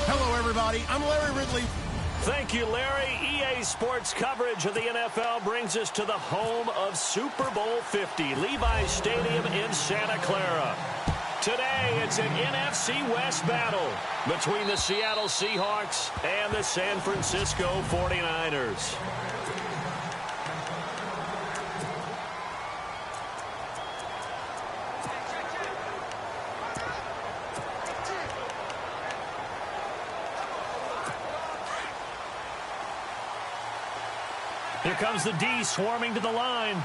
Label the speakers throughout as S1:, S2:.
S1: Hello, everybody. I'm Larry Ridley.
S2: Thank you, Larry. EA Sports coverage of the NFL brings us to the home of Super Bowl 50, Levi's Stadium in Santa Clara. Today, it's an NFC West battle between the Seattle Seahawks and the San Francisco 49ers. Here comes the D swarming to the line.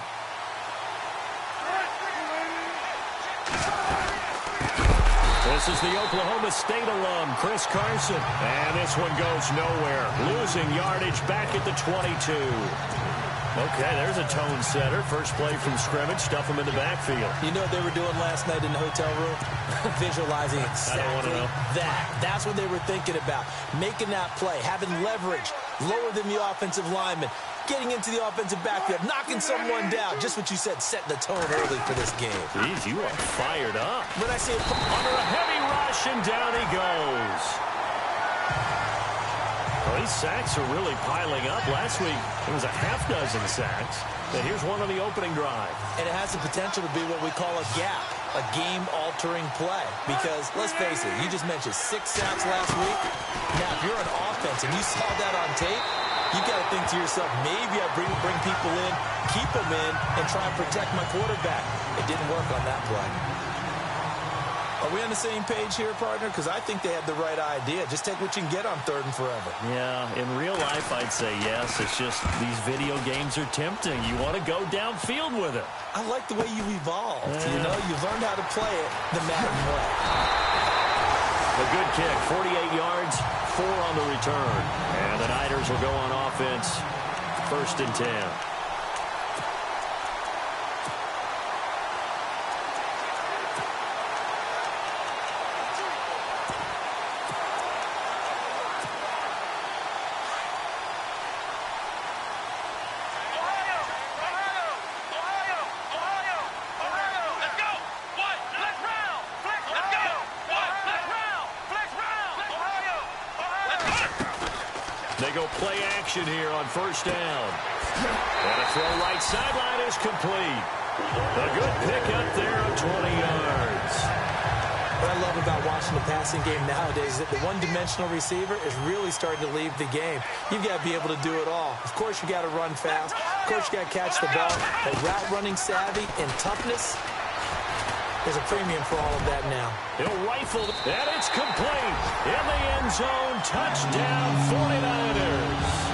S2: This is the Oklahoma State alum, Chris Carson. And this one goes nowhere. Losing yardage back at the 22. Okay, there's a tone setter. First play from scrimmage. Stuff him in the backfield.
S3: You know what they were doing last night in the hotel room? Visualizing exactly that. That's what they were thinking about. Making that play, having leverage, lower than the offensive lineman. Getting into the offensive backfield, knocking someone down. Just what you said, setting the tone early for this game.
S2: Jeez, you are fired up.
S3: When I say
S2: under a heavy rush, and down he goes. Well, these sacks are really piling up. Last week, it was a half dozen sacks. And here's one on the opening drive.
S3: And it has the potential to be what we call a gap, a game-altering play. Because, let's face it, you just mentioned 6 sacks last week. Now, if you're on offense and you saw that on tape, you got to think to yourself, maybe I bring people in, keep them in, and try and protect my quarterback. It didn't work on that play. Are we on the same page here, partner? Because I think they had the right idea. Just take what you can get on 3rd and forever.
S2: Yeah, in real life, I'd say yes. It's just these video games are tempting. You want to go downfield with it.
S3: I like the way you evolved. You know, you learned how to play it the Madden way.
S2: A good kick, 48 yards, 4 on the return. And the Niners will go on offense, 1st and 10. They go play action here on 1st down. And a throw right sideline is complete. A good pick up there of 20 yards.
S3: What I love about watching the passing game nowadays is that the one-dimensional receiver is really starting to leave the game. You've got to be able to do it all. Of course, you got to run fast. Of course, you got to catch the ball. But route running savvy and toughness, there's a premium for all of that now.
S2: He'll rifle, and it's complete. In the end zone, touchdown 49ers.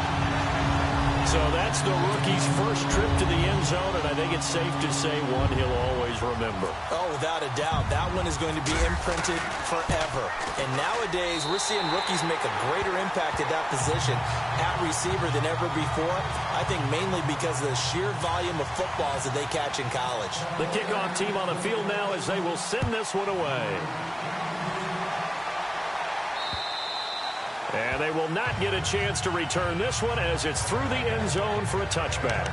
S2: So that's the rookie's first trip to the end zone, and I think it's safe to say one he'll always remember.
S3: Oh, without a doubt. That one is going to be imprinted forever. And nowadays, we're seeing rookies make a greater impact at that position at receiver than ever before. I think mainly because of the sheer volume of footballs that they catch in college.
S2: The kickoff team on the field now as they will send this one away. And they will not get a chance to return this one as it's through the end zone for a touchback.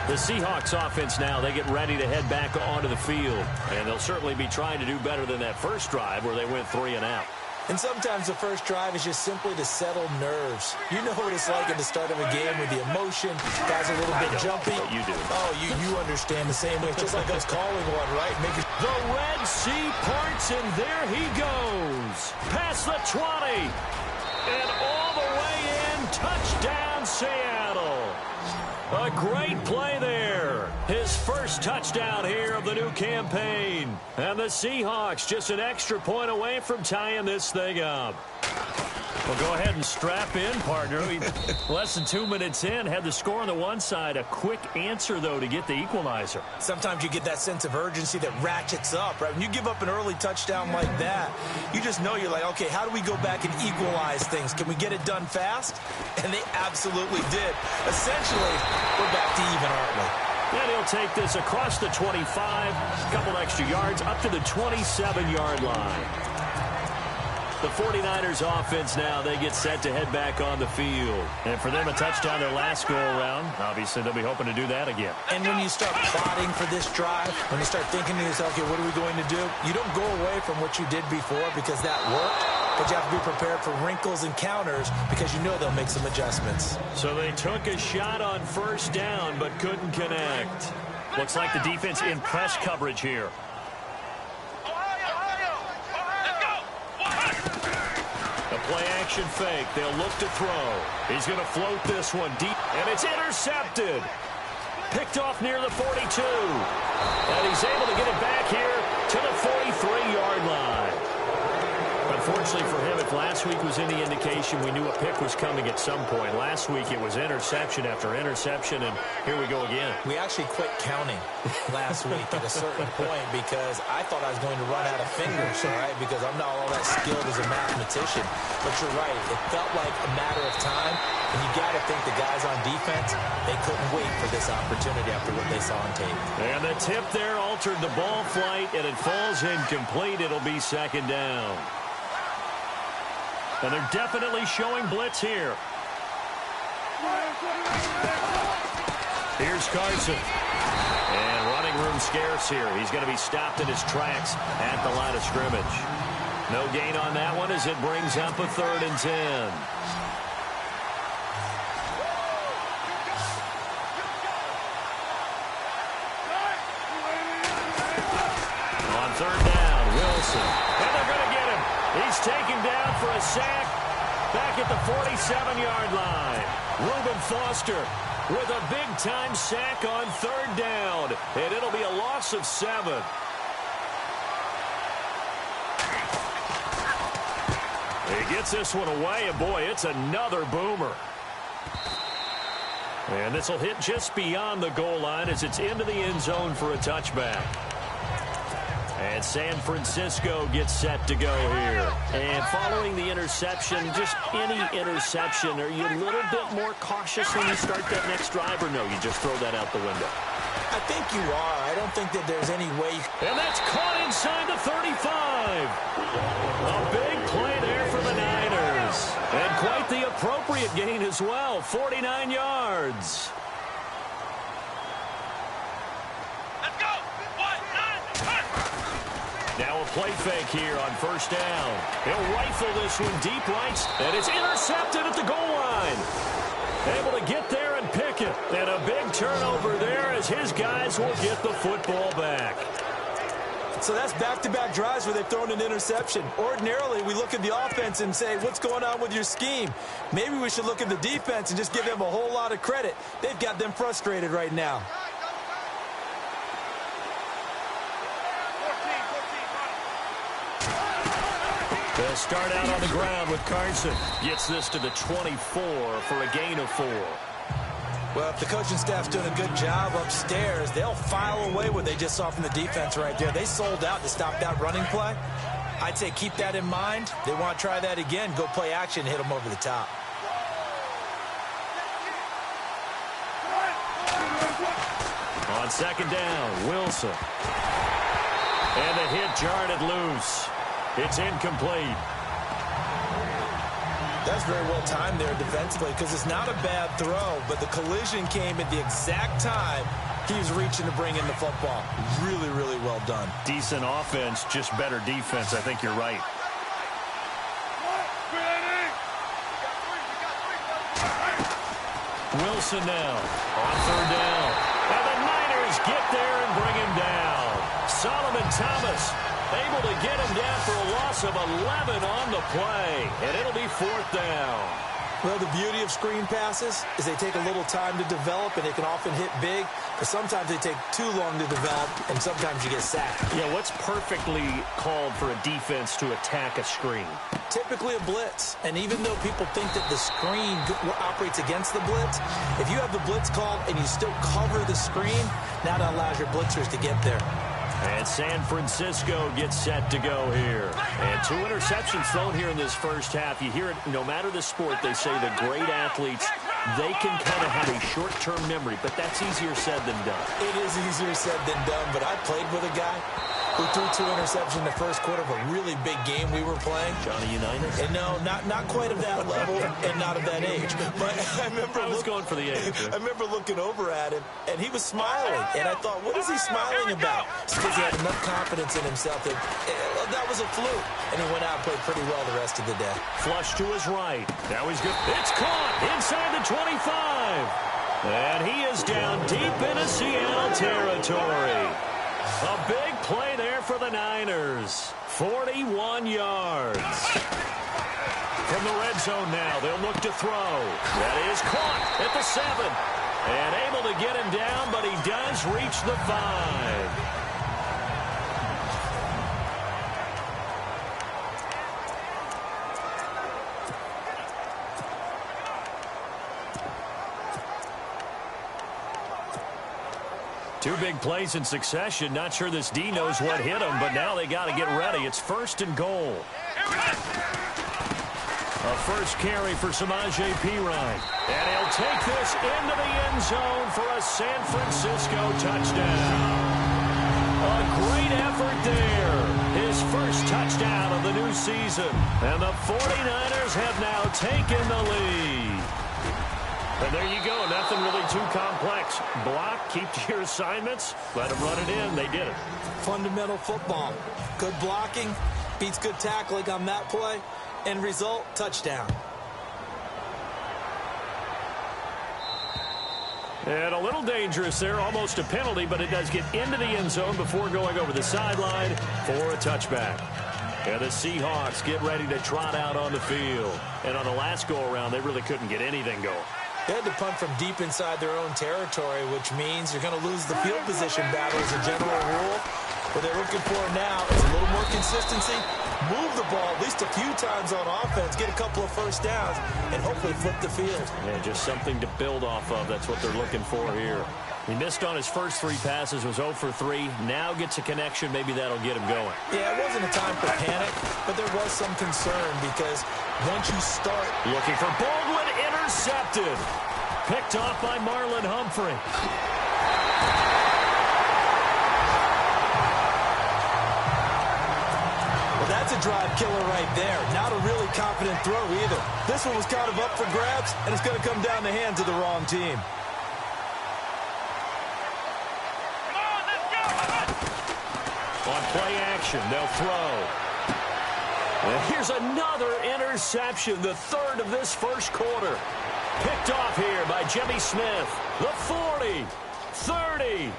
S2: The Seahawks offense now, they get ready to head back onto the field. And they'll certainly be trying to do better than that first drive where they went 3 and out.
S3: And sometimes the first drive is just simply to settle nerves. You know what it's like at the start of a game with the emotion. Guys a little bit jumpy.
S2: You do.
S3: Oh, you understand the same way. It's just like us calling one, right?
S2: The Red Sea parts, and there he goes. Past the 20. And all the way in, touchdown Seattle. A great play there. His first touchdown here of the new campaign. And the Seahawks just an extra point away from tying this thing up. Well, go ahead and strap in, partner. Less than 2 minutes in, had the score on the one side. A quick answer, though, to get the equalizer.
S3: Sometimes you get that sense of urgency that ratchets up, right? When you give up an early touchdown like that, you just know you're like, okay, how do we go back and equalize things? Can we get it done fast? And they absolutely did. Essentially, we're back to even, aren't we?
S2: And he'll take this across the 25, a couple extra yards, up to the 27-yard line. The 49ers offense now, they get set to head back on the field. And for them, a touchdown their last go-around. Obviously, they'll be hoping to do that again.
S3: And when you start plotting for this drive, when you start thinking to yourself, okay, what are we going to do? You don't go away from what you did before because that worked, but you have to be prepared for wrinkles and counters because you know they'll make some adjustments.
S2: So they took a shot on first down, but couldn't connect. Looks like the defense in press coverage here. The play-action fake. They'll look to throw. He's going to float this one deep, and it's intercepted. Picked off near the 42. And he's able to get it back here to the 43-yard line. Unfortunately for him, if last week was any indication, we knew a pick was coming at some point. Last week it was interception after interception, and here we go again.
S3: We actually quit counting last week at a certain point because I thought I was going to run out of fingers, all right, because I'm not all that skilled as a mathematician. But you're right. It felt like a matter of time, and you got to think the guys on defense, they couldn't wait for this opportunity after what they saw on tape.
S2: And the tip there altered the ball flight, and it falls incomplete. It'll be second down. And they're definitely showing blitz here. Here's Carson. And running room scarce here. He's going to be stopped in his tracks at the line of scrimmage. No gain on that one as it brings up a 3rd and 10. On 3rd down, Wilson. And they're going to get him. He's taken down for a sack back at the 47-yard line. Reuben Foster with a big-time sack on 3rd down. And it'll be a loss of 7. He gets this one away, and boy, it's another boomer. And this will hit just beyond the goal line as it's into the end zone for a touchback. And San Francisco gets set to go here. And following the interception, just any interception, are you a little bit more cautious when you start that next drive, or no, you just throw that out the window?
S3: I think you are. I don't think that there's any way.
S2: And that's caught inside the 35. A big play there for the Niners. And quite the appropriate gain as well, 49 yards. Now a play fake here on first down. He'll rifle this one deep right, and it's intercepted at the goal line. Able to get there and pick it. And a big turnover there as his guys will get the football back.
S3: So that's back-to-back drives where they've thrown an interception. Ordinarily, we look at the offense and say, what's going on with your scheme? Maybe we should look at the defense and just give them a whole lot of credit. They've got them frustrated right now.
S2: They'll start out on the ground with Carson. Gets this to the 24 for a gain of 4.
S3: Well, if the coaching staff's doing a good job upstairs, they'll file away what they just saw from the defense right there. They sold out to stop that running play. I'd say keep that in mind. They want to try that again. Go play action, hit them over the top.
S2: On second down, Wilson. And the hit jarred it loose. It's incomplete.
S3: That's very well timed there defensively because it's not a bad throw, but the collision came at the exact time he was reaching to bring in the football. Really, really well done.
S2: Decent offense, just better defense. I think you're right. Wilson now on third down. And the Niners get there and bring him down. Solomon Thomas able to get him down for a loss of 11 on the play. And it'll be 4th down.
S3: Well, the beauty of screen passes is they take a little time to develop, and they can often hit big, but sometimes they take too long to develop, and sometimes you get sacked.
S2: Yeah, what's perfectly called for a defense to attack a screen?
S3: Typically a blitz, and even though people think that the screen operates against the blitz, if you have the blitz called and you still cover the screen, now that allows your blitzers to get there.
S2: And San Francisco gets set to go here. And 2 interceptions thrown here in this first half. You hear it, no matter the sport, they say the great athletes, they can kind of have a short-term memory, but that's easier said than done.
S3: It is easier said than done, but I played with a guy. who threw 2 interceptions in the first quarter of a really big game we were playing.
S2: Johnny Unitas?
S3: And no, not quite of that level and not of that age. But I
S2: was going for the age.
S3: I remember looking over at him, and he was smiling. And I thought, what is he smiling about? It's because he had enough confidence in himself that that was a fluke. And he went out and played pretty well the rest of the day.
S2: Flush to his right. Now he's good. It's caught inside the 25. And he is down deep into Seattle territory. A big play there for the Niners. 41 yards. From the red zone now, they'll look to throw. That is caught at the 7. And able to get him down, but he does reach the 5. Two big plays in succession. Not sure this D knows what hit him, but now they got to get ready. It's 1st and goal. A first carry for Samaje Perine. And he'll take this into the end zone for a San Francisco touchdown. A great effort there. His first touchdown of the new season. And the 49ers have now taken the lead. And there you go. Nothing really too complex. Block, keep to your assignments, let them run it in. They did it.
S3: Fundamental football. Good blocking beats good tackling on that play. End result, touchdown.
S2: And a little dangerous there. Almost a penalty, but it does get into the end zone before going over the sideline for a touchback. And the Seahawks get ready to trot out on the field. And on the last go-around, they really couldn't get anything going.
S3: They had to punt from deep inside their own territory, which means you're going to lose the field position battle as a general rule. What they're looking for now is a little more consistency, move the ball at least a few times on offense, get a couple of first downs, and hopefully flip the field.
S2: Yeah, just something to build off of. That's what they're looking for here. He missed on his first 3 passes, was 0 for 3. Now gets a connection. Maybe that'll get him going.
S3: Yeah, it wasn't a time for panic, but there was some concern because once you start...
S2: Looking for Baldwin, intercepted. Picked off by Marlon Humphrey.
S3: Well, that's a drive killer right there. Not a really confident throw either. This one was kind of up for grabs, and it's going to come down the hands of the wrong team.
S2: On play action, they'll throw. And here's another interception, the 3rd of this first quarter. Picked off here by Jimmy Smith. The 40, 30,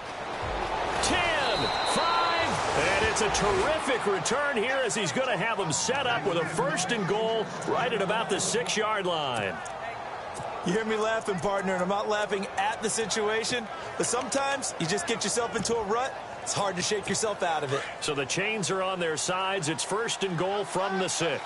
S2: 10, 5. And it's a terrific return here as he's going to have them set up with a 1st and goal right at about the 6-yard line.
S3: You hear me laughing, partner, and I'm not laughing at the situation, but sometimes you just get yourself into a rut. It's hard to shake yourself out of it.
S2: So the chains are on their sides. It's 1st and goal from the 6.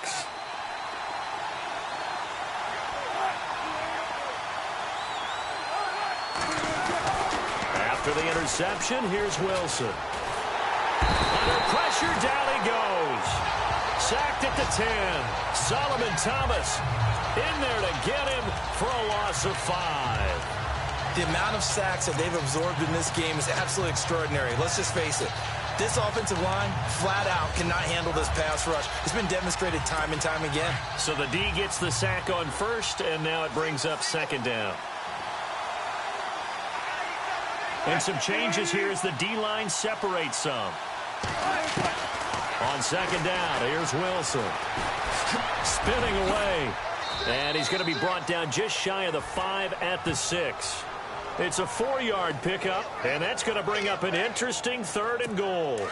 S2: After the interception, here's Wilson. Under pressure, down he goes. Sacked at the 10. Solomon Thomas in there to get him for a loss of 5.
S3: The amount of sacks that they've absorbed in this game is absolutely extraordinary. Let's just face it. This offensive line, flat out, cannot handle this pass rush. It's been demonstrated time and time again.
S2: So the D gets the sack on 1st, and now it brings up 2nd down. And some changes here as the D-line separates some. On 2nd down, here's Wilson. Spinning away. And he's going to be brought down just shy of the 5 at the 6. It's a 4-yard pickup, and that's going to bring up an interesting 3rd and goal.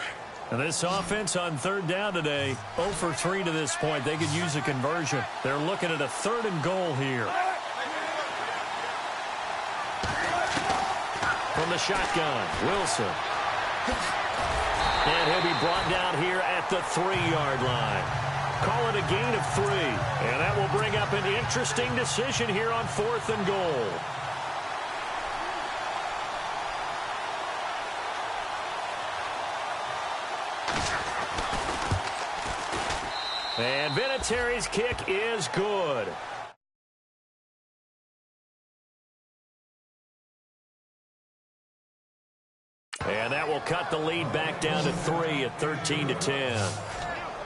S2: And this offense on 3rd down today, 0 for 3 to this point. They could use a conversion. They're looking at a 3rd and goal here. From the shotgun, Wilson. And he'll be brought down here at the 3-yard line. Call it a gain of 3. And that will bring up an interesting decision here on 4th and goal. And Vinatieri's kick is good. And that will will cut the lead back down to 3 at 13-10.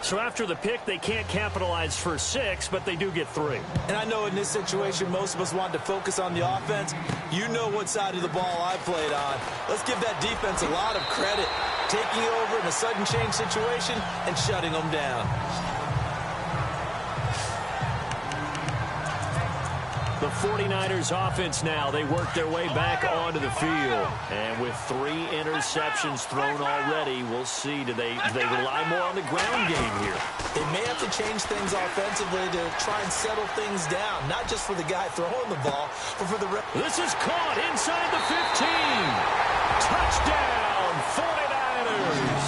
S2: So after the pick, they can't capitalize for 6, but they do get 3.
S3: And I know in this situation, most of us want to focus on the offense. You know what side of the ball I played on. Let's give that defense a lot of credit, taking over in a sudden change situation and shutting them down.
S2: The 49ers offense now, they work their way back onto the field. And with 3 interceptions thrown already, we'll see, do they rely more on the ground game here?
S3: They may have to change things offensively to try and settle things down, not just for the guy throwing the ball, but for the rest.
S2: This is caught inside the 15. Touchdown, 49ers.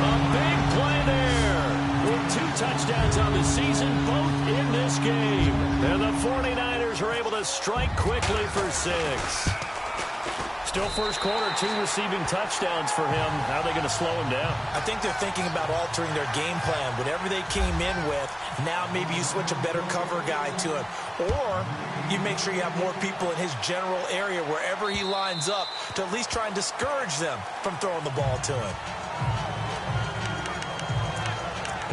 S2: A big play there with 2 touchdowns on the season, both in this game. And the 49ers are able to strike quickly for 6. Still first quarter, 2 receiving touchdowns for him. How are they going to slow him down?
S3: I think they're thinking about altering their game plan. Whatever they came in with, now maybe you switch a better cover guy to him. Or you make sure you have more people in his general area wherever he lines up to at least try and discourage them from throwing the ball to him.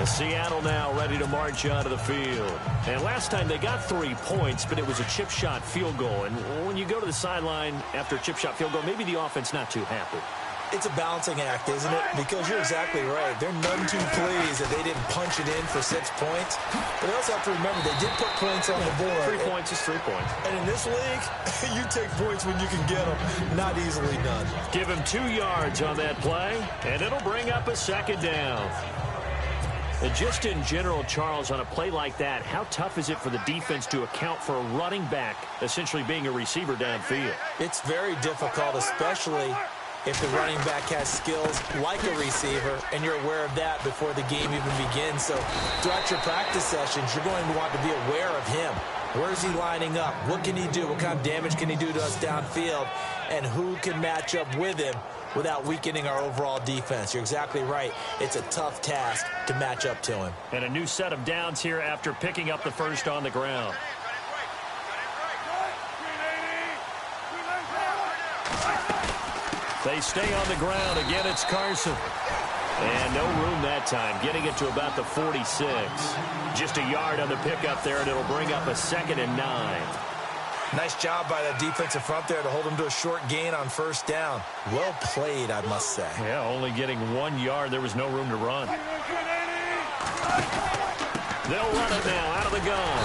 S2: Seattle now ready to march onto the field. And last time they got 3 points, but it was a chip shot field goal. And when you go to the sideline after a chip shot field goal, maybe the offense not too happy.
S3: It's a balancing act, isn't it? Because you're exactly right. They're none too pleased that they didn't punch it in for 6 points. But they also have to remember they did put points on the board.
S2: 3 points is 3 points.
S3: And in this league, you take points when you can get them. Not easily done.
S2: Give him 2 yards on that play, and it'll bring up a 2nd down. And just in general, Charles, on a play like that, how tough is it for the defense to account for a running back essentially being a receiver downfield?
S3: It's very difficult, especially if the running back has skills like a receiver, and you're aware of that before the game even begins. So throughout your practice sessions, you're going to want to be aware of him. Where is he lining up? What can he do? What kind of damage can he do to us downfield? And who can match up with him without weakening our overall defense? You're exactly right. It's a tough task to match up to him.
S2: And a new set of downs here after picking up the first on the ground. They stay on the ground. Again, it's Carson. And no room that time, getting it to about the 46. Just a yard on the pickup there, and it'll bring up a 2nd and 9.
S3: Nice job by that defensive front there to hold him to a short gain on first down. Well played, I must say.
S2: Yeah, only getting 1 yard. There was no room to run. They'll run it now out of the gun.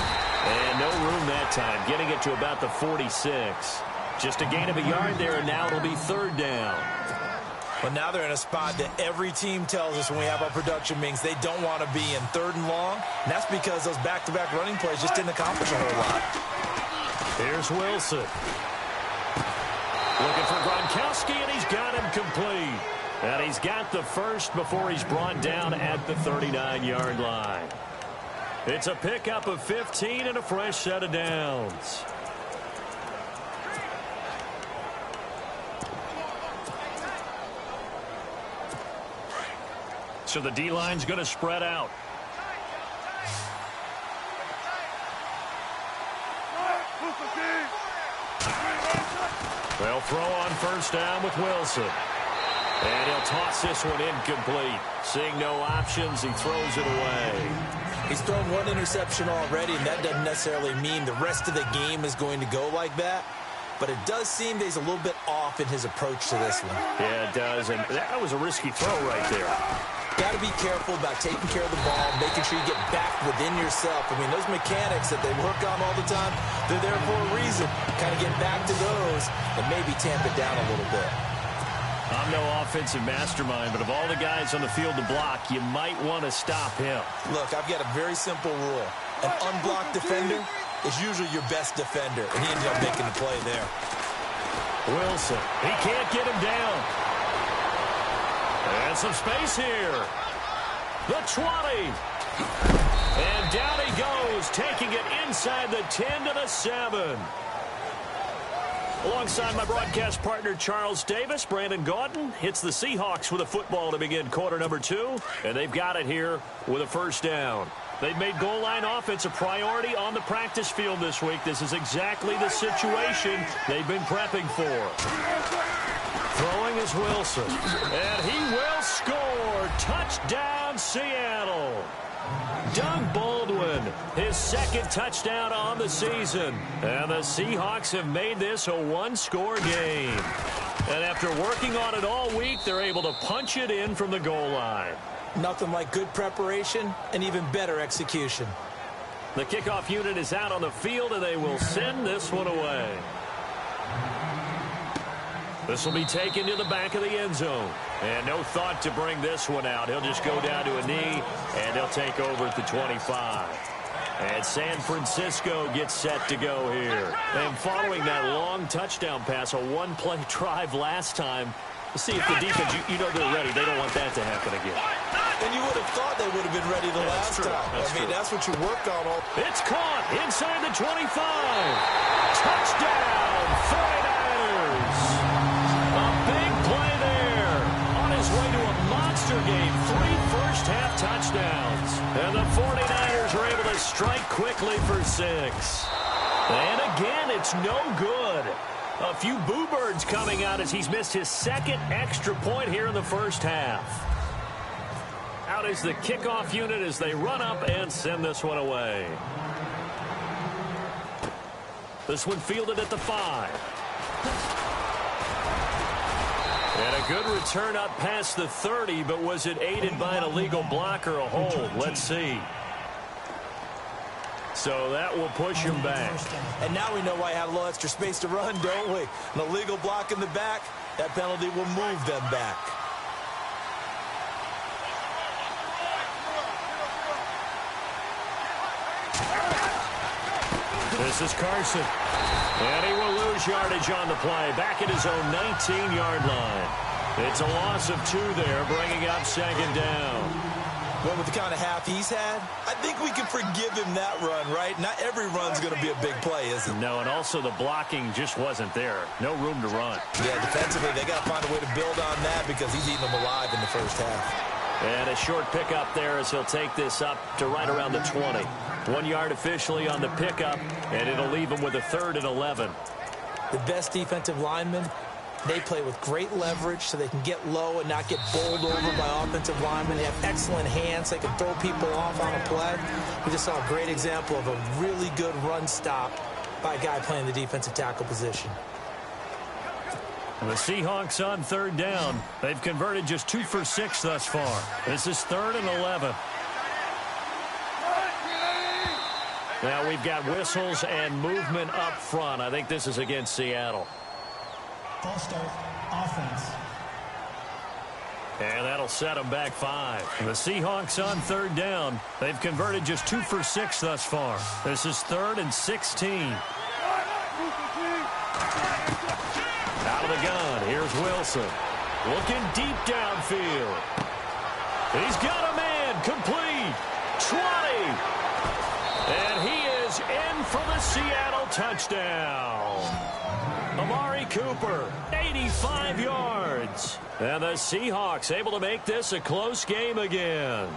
S2: And no room that time, getting it to about the 46. Just a gain of a yard there, and now it'll be 3rd down.
S3: But now they're in a spot that every team tells us when we have our production meetings they don't want to be in 3rd and long. And that's because those back-to-back running plays just didn't accomplish a whole lot.
S2: Here's Wilson. Looking for Gronkowski, and he's got him complete. And he's got the first before he's brought down at the 39-yard line. It's a pickup of 15 and a fresh set of downs. So the D-line's going to spread out. They'll throw on first down with Wilson. And he'll toss this one incomplete. Seeing no options, he throws it away.
S3: He's thrown 1 interception already, and that doesn't necessarily mean the rest of the game is going to go like that. But it does seem that he's a little bit off in his approach to this one.
S2: Yeah, it does. And that was a risky throw right there.
S3: Got to be careful about taking care of the ball, making sure you get back within yourself. I mean, those mechanics that they work on all the time, they're there for a reason. Kind of get back to those and maybe tamp it down a little bit.
S2: I'm no offensive mastermind, but of all the guys on the field to block, you might want to stop him.
S3: Look, I've got a very simple rule. An unblocked defender is usually your best defender, and he ended up making the play there.
S2: Wilson, he can't get him down. And some space here. The 20. And down he goes, taking it inside the 10 to the 7. Alongside my broadcast partner, Charles Davis, Brandon Gaudin hits the Seahawks with a football to begin quarter number 2. And they've got it here with a first down. They've made goal line offense a priority on the practice field this week. This is exactly the situation they've been prepping for. Throwing is Wilson. And he will score. Touchdown, Seattle. Doug Baldwin, his second touchdown on the season. And the Seahawks have made this a one-score game. And after working on it all week, they're able to punch it in from the goal line.
S3: Nothing like good preparation and even better execution.
S2: The kickoff unit is out on the field, and they will send this one away. This will be taken to the back of the end zone. And no thought to bring this one out. He'll just go down to a knee, and they'll take over at the 25. And San Francisco gets set to go here. And following that long touchdown pass, a one-play drive last time, let's see if the defense, you know they're ready. They don't want that to happen again.
S3: And you would have thought they would have been ready the last time. That's what you work on.
S2: It's caught inside the 25. Touchdown, 49ers. A big play there. On his way to a monster game. 3 first-half touchdowns. And the 49ers are able to strike quickly for 6. And again, it's no good. A few boo birds coming out as he's missed his second extra point here in the first half. Out is the kickoff unit as they run up and send this one away. This one fielded at the 5. And a good return up past the 30, but was it aided by an illegal block or a hold? Let's see. So that will push him back.
S3: And now we know why I have a little extra space to run, don't we? An illegal block in the back, that penalty will move them back.
S2: This is Carson. And he will lose yardage on the play. Back at his own 19-yard line. It's a loss of 2 there, bringing up second down.
S3: Well, with the kind of half he's had, I think we can forgive him that run, right? Not every run's going to be a big play, is it?
S2: No, and also the blocking just wasn't there. No room to run.
S3: Yeah, defensively, they got to find a way to build on that because he's eating them alive in the first half.
S2: And a short pickup there as he'll take this up to right around the 20. 1 yard officially on the pickup, and it'll leave him with a 3rd and 11.
S3: The best defensive linemen, they play with great leverage so they can get low and not get bowled over by offensive linemen. They have excellent hands. They can throw people off on a play. We just saw a great example of a really good run stop by a guy playing the defensive tackle position.
S2: And the Seahawks on 3rd down. They've converted just 2 for 6 thus far. This is 3rd and 11. Now we've got whistles and movement up front. I think this is against Seattle.
S4: False start, offense.
S2: And that'll set them back 5. The Seahawks on 3rd down. They've converted just 2 for 6 thus far. This is 3rd and 16. Out of the gun, here's Wilson. Looking deep downfield. He's got a man, complete. 20. And he is in for the Seattle touchdown. Amari Cooper, 85 yards. And the Seahawks able to make this a close game again.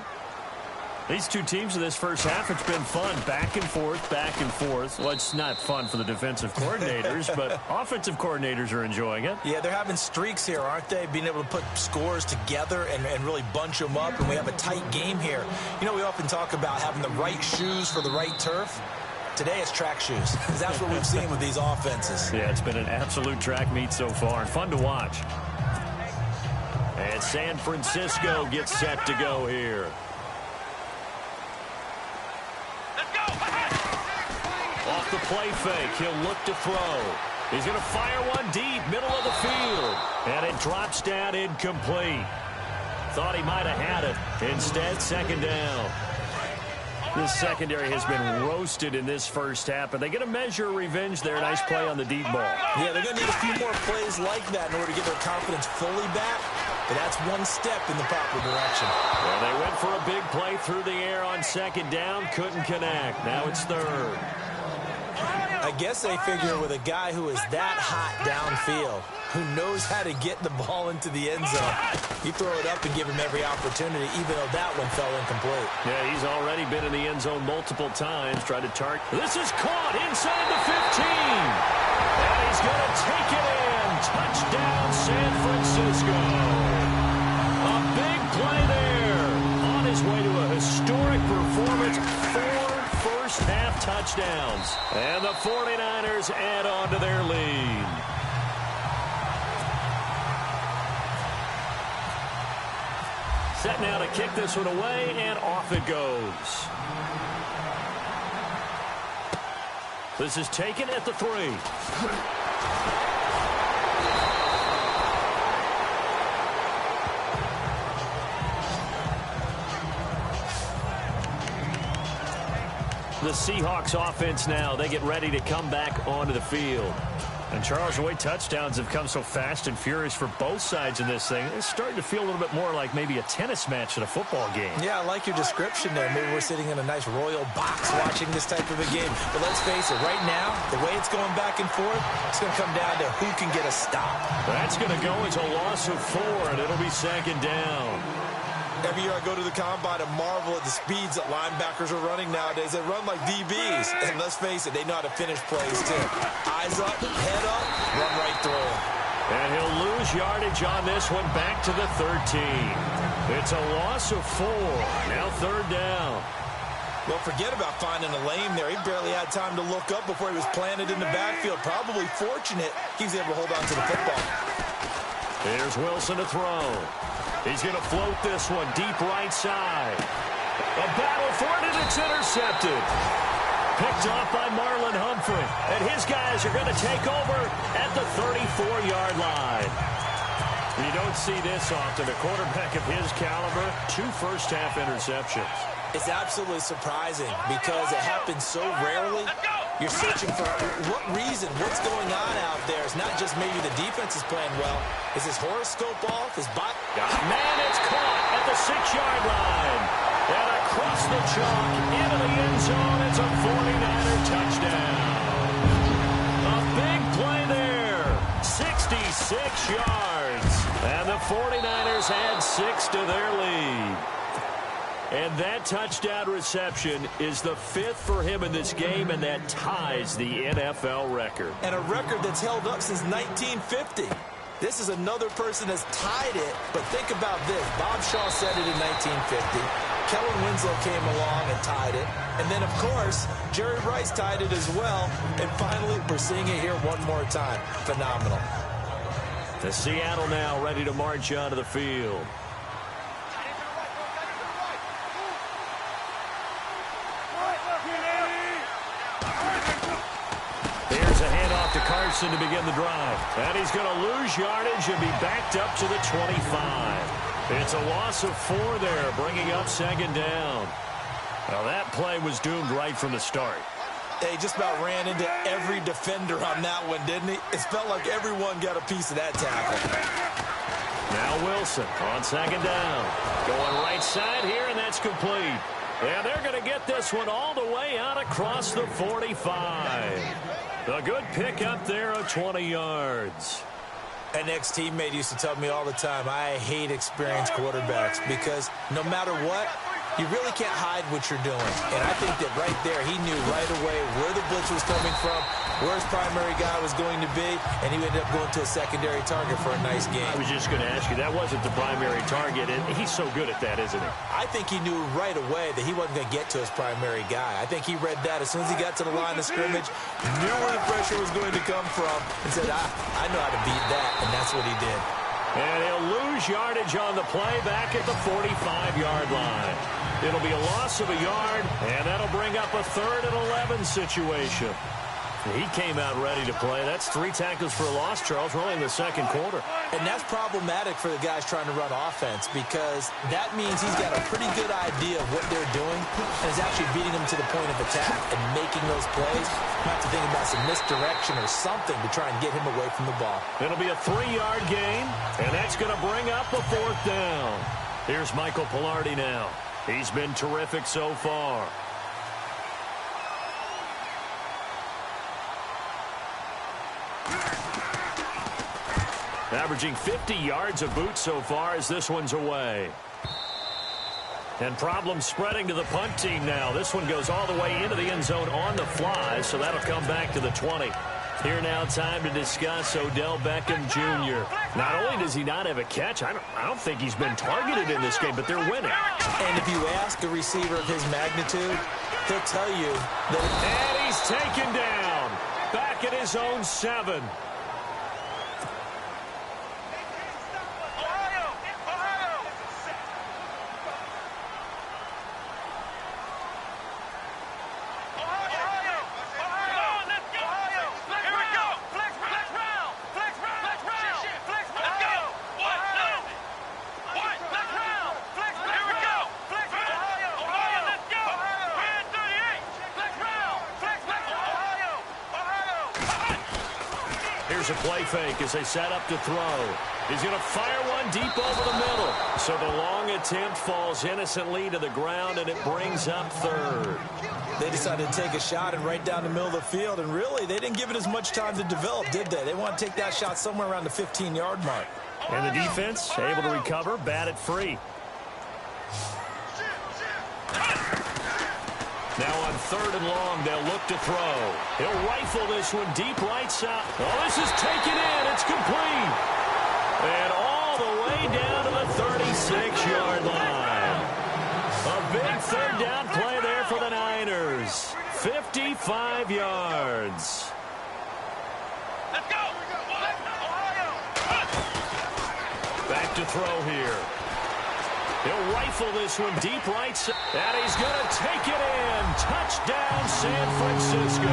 S2: These two teams in this first half, it's been fun. Back and forth, back and forth. Well, it's not fun for the defensive coordinators, but offensive coordinators are enjoying it.
S3: Yeah, they're having streaks here, aren't they? Being able to put scores together and really bunch them up, and we have a tight game here. You know, we often talk about having the right shoes for the right turf. Today it's track shoes. That's what we've seen with these offenses.
S2: Yeah, it's been an absolute track meet so far, and fun to watch. And San Francisco gets set to go here. Off the play fake, he'll look to throw. He's going to fire one deep, middle of the field. And it drops down incomplete. Thought he might have had it. Instead, second down. This secondary has been roasted in this first half, and they get a measure of revenge there. Nice play on the deep ball.
S3: Yeah, they're going to need a few more plays like that in order to get their confidence fully back. But that's one step in the proper direction.
S2: Well, they went for a big play through the air on second down. Couldn't connect. Now it's third.
S3: I guess they figure with a guy who is that hot downfield, who knows how to get the ball into the end zone. You throw it up and give him every opportunity, even though that one fell incomplete.
S2: Yeah, he's already been in the end zone multiple times, tried to target. This is caught inside the 15. And he's going to take it in. Touchdown, San Francisco. A big play there. On his way to a historic performance. 4 first-half touchdowns. And the 49ers add on to their lead. Set now to kick this one away, and off it goes. This is taken at the 3. The Seahawks offense now, they get ready to come back onto the field. And, Charles, the way touchdowns have come so fast and furious for both sides in this thing, it's starting to feel a little bit more like maybe a tennis match in a football game.
S3: Yeah, I like your description there. Maybe we're sitting in a nice royal box watching this type of a game. But let's face it, right now, the way it's going back and forth, it's going to come down to who can get a stop.
S2: That's going to go as a loss of 4, and it'll be 2nd down.
S3: Every year I go to the combine and marvel at the speeds that linebackers are running nowadays. They run like DBs. And let's face it, they know how to finish plays too. Eyes up, head up, run right through them.
S2: And he'll lose yardage on this one back to the 13. It's a loss of 4. Now 3rd down.
S3: Well, forget about finding a lane there. He barely had time to look up before he was planted in the backfield. Probably fortunate he was able to hold on to the football.
S2: Here's Wilson to throw. He's going to float this one deep right side. A battle for it, and it's intercepted. Picked off by Marlon Humphrey. And his guys are going to take over at the 34-yard line. You don't see this often. A quarterback of his caliber, 2 first-half interceptions.
S3: It's absolutely surprising because it happens so rarely. You're searching for what reason, what's going on out there. It's not just maybe the defense is playing well. Is his horoscope off? His body?
S2: Man, it's caught at the 6-yard line. And across the chalk into the end zone. It's a 49er touchdown. A big play there. 66 yards. And the 49ers add 6 to their lead. And that touchdown reception is the 5th for him in this game, and that ties the NFL record.
S3: And a record that's held up since 1950. This is another person that's tied it, but think about this. Bob Shaw said it in 1950. Kellen Winslow came along and tied it. And then, of course, Jerry Rice tied it as well. And finally, we're seeing it here one more time. Phenomenal.
S2: The Seattle now ready to march onto the field. To Carson to begin the drive. And he's going to lose yardage and be backed up to the 25. It's a loss of 4 there, bringing up 2nd down. Now that play was doomed right from the start.
S3: He just about ran into every defender on that one, didn't he? It felt like everyone got a piece of that tackle.
S2: Now Wilson on 2nd down. Going right side here, and that's complete. And they're going to get this one all the way out across the 45. A good pick up there of 20 yards.
S3: An ex-teammate used to tell me all the time, I hate experienced quarterbacks because no matter what, you really can't hide what you're doing. And I think that right there, he knew right away where the blitz was coming from, where his primary guy was going to be, and he ended up going to a secondary target for a nice game.
S2: I was just going to ask you, that wasn't the primary target, and he's so good at that, isn't he?
S3: I think he knew right away that he wasn't going to get to his primary guy. I think he read that as soon as he got to the line of scrimmage, knew where the pressure was going to come from, and said, I know how to beat that, and that's what he did.
S2: And he'll lose yardage on the play back at the 45-yard line. It'll be a loss of a yard, and that'll bring up a 3rd and 11 situation. He came out ready to play. That's 3 tackles for a loss, Charles, really in the 2nd quarter.
S3: And that's problematic for the guys trying to run offense because that means he's got a pretty good idea of what they're doing and is actually beating them to the point of attack and making those plays. You have to think about some misdirection or something to try and get him away from the ball.
S2: It'll be a 3-yard gain, and that's going to bring up a 4th down. Here's Michael Pilardi now. He's been terrific so far. Averaging 50 yards a boot so far as this one's away. And problems spreading to the punt team now. This one goes all the way into the end zone on the fly, so that'll come back to the 20. Here now, time to discuss Odell Beckham Jr. Not only does he not have a catch, I don't think he's been targeted in this game, but they're winning.
S3: And if you ask a receiver of his magnitude, he'll tell you that...
S2: And he's taken down. Back at his own 7. Here's a play fake as they set up to throw. He's going to fire one deep over the middle. So the long attempt falls innocently to the ground, and it brings up third.
S3: They decided to take a shot and right down the middle of the field, and really, they didn't give it as much time to develop, did they? They want to take that shot somewhere around the 15-yard mark.
S2: And the defense able to recover, batted free. Now on 3rd and long, they'll look to throw. He'll rifle this one deep right side. Oh, this is taken in. It's complete. And all the way down to the 36-yard line. A big 3rd down play there for the Niners. 55 yards.
S5: Let's go.
S2: Back to throw here. He'll rifle this one deep right side. And he's going to take it in. Touchdown, San Francisco.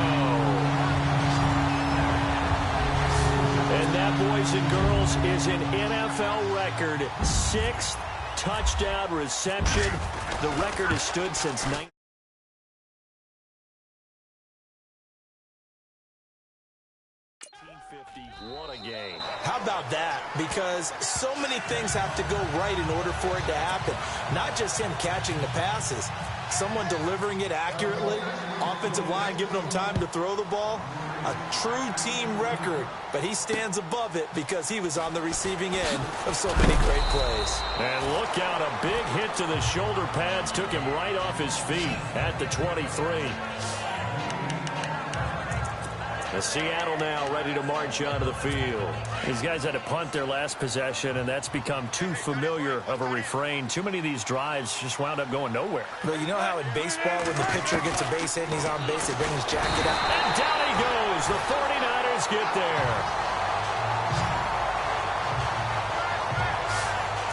S2: And that, boys and girls, is an NFL record. 6th touchdown reception. The record has stood since 1950. What a game.
S3: How about that? Because so many things have to go right in order for it to happen. Not just him catching the passes. Someone delivering it accurately. Offensive line giving him time to throw the ball. A true team record. But he stands above it because he was on the receiving end of so many great plays.
S2: And look out, a big hit to the shoulder pads took him right off his feet at the 23. Seattle now ready to march onto the field. These guys had to punt their last possession, and that's become too familiar of a refrain. Too many of these drives just wound up going nowhere.
S3: But you know how in baseball when the pitcher gets a base hit and he's on base, they bring his jacket out?
S2: And down he goes. The 49ers get there.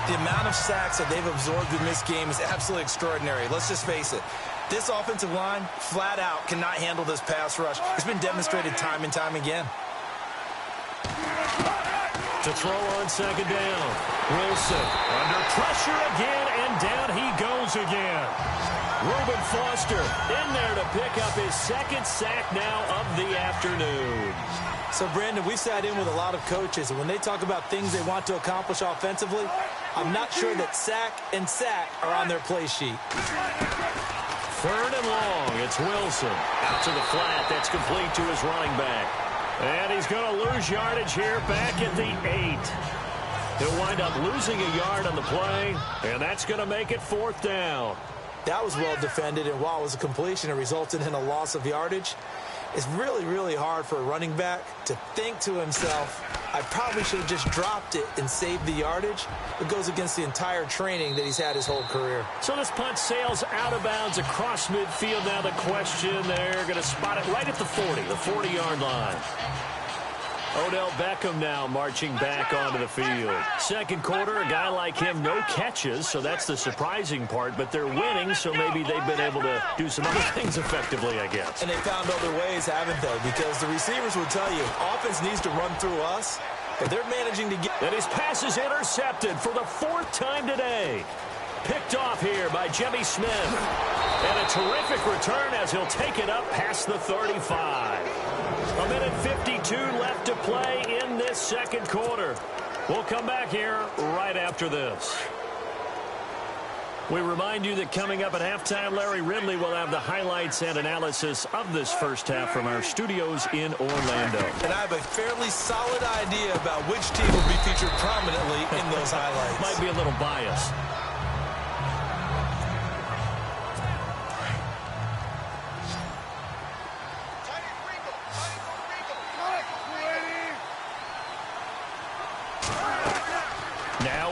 S3: The amount of sacks that they've absorbed in this game is absolutely extraordinary. Let's just face it. This offensive line, flat out, cannot handle this pass rush. It's been demonstrated time and time again.
S2: To throw on 2nd down. Wilson under pressure again, and down he goes again. Reuben Foster in there to pick up his 2nd sack now of the afternoon.
S3: So, Brandon, we sat in with a lot of coaches, and when they talk about things they want to accomplish offensively, I'm not sure that sack and sack are on their play sheet.
S2: 3rd and long. It's Wilson. Out to the flat. That's complete to his running back. And he's going to lose yardage here back at the 8. He'll wind up losing a yard on the play, and that's going to make it 4th down.
S3: That was well defended, and while it was a completion, it resulted in a loss of yardage. It's really, really hard for a running back to think to himself, I probably should have just dropped it and saved the yardage. It goes against the entire training that he's had his whole career.
S2: So this punt sails out of bounds across midfield. Now the question, they're going to spot it right at the 40, the 40-yard line. Odell Beckham now marching back onto the field. 2nd quarter, a guy like him, no catches, so that's the surprising part. But they're winning, so maybe they've been able to do some other things effectively, I guess.
S3: And they found other ways, haven't they? Because the receivers will tell you, offense needs to run through us, but they're managing to get...
S2: And his pass is intercepted for the 4th time today. Picked off here by Jimmy Smith. And a terrific return as he'll take it up past the 35. A minute 52 left to play in this 2nd quarter. We'll come back here right after this. We remind you that coming up at halftime, Larry Ridley will have the highlights and analysis of this first half from our studios in Orlando.
S3: And I have a fairly solid idea about which team will be featured prominently in those highlights.
S2: Might be a little biased.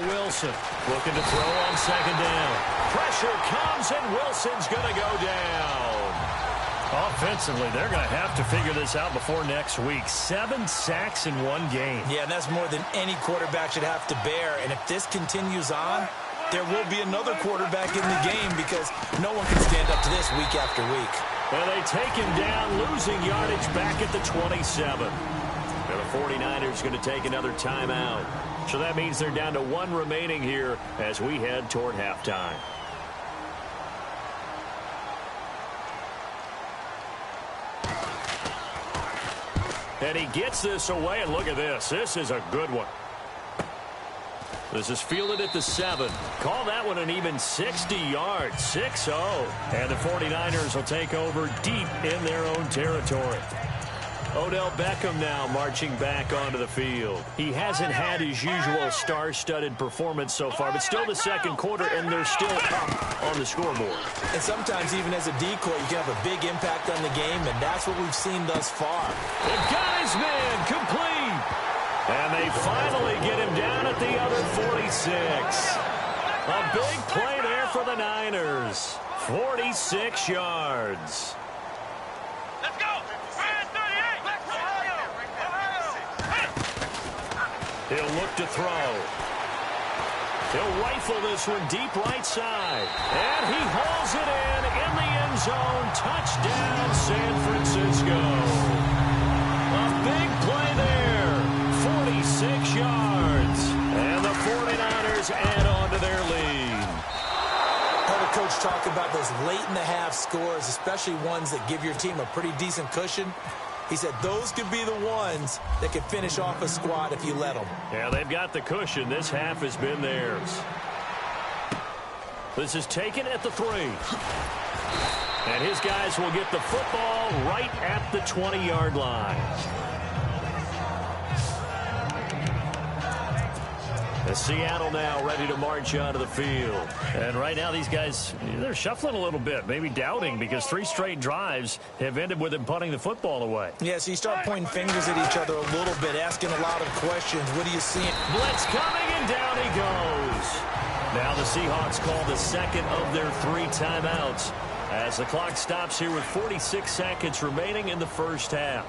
S2: Wilson looking to throw on second down. Pressure comes, and Wilson's going to go down. Offensively, they're going to have to figure this out before next week. 7 sacks in one game.
S3: Yeah, and that's more than any quarterback should have to bear. And if this continues on, there will be another quarterback in the game because no one can stand up to this week after week.
S2: Well, they take him down, losing yardage back at the 27. Now the 49ers going to take another timeout. So that means they're down to 1 remaining here as we head toward halftime. And he gets this away, and look at this. This is a good one. This is fielded at the 7. Call that one an even 60 yards, 6-0. And the 49ers will take over deep in their own territory. Odell Beckham now marching back onto the field. He hasn't had his usual star-studded performance so far, but still the second quarter, and they're still up on the scoreboard.
S3: And sometimes even as a decoy, you can have a big impact on the game, and that's what we've seen thus far.
S2: They've got his man complete. And they finally get him down at the other 46. A big play there for the Niners. 46 yards.
S5: Let's go.
S2: He'll look to throw. He'll rifle this one deep right side. And he hauls it in the end zone. Touchdown, San Francisco. A big play there. 46 yards. And the 49ers add on to their lead.
S3: I heard a coach talk about those late-in-the-half scores, especially ones that give your team a pretty decent cushion. He said those could be the ones that could finish off a squad if you let them.
S2: Yeah, they've got the cushion. This half has been theirs. This is taken at the 3. And his guys will get the football right at the 20-yard line. And Seattle now ready to march onto the field. And right now these guys, they're shuffling a little bit, maybe doubting, because 3 straight drives have ended with them punting the football away.
S3: Yeah, so you start pointing fingers at each other a little bit, asking a lot of questions. What do you see?
S2: Blitz coming, and down he goes. Now the Seahawks call the second of their 3 timeouts as the clock stops here with 46 seconds remaining in the first half.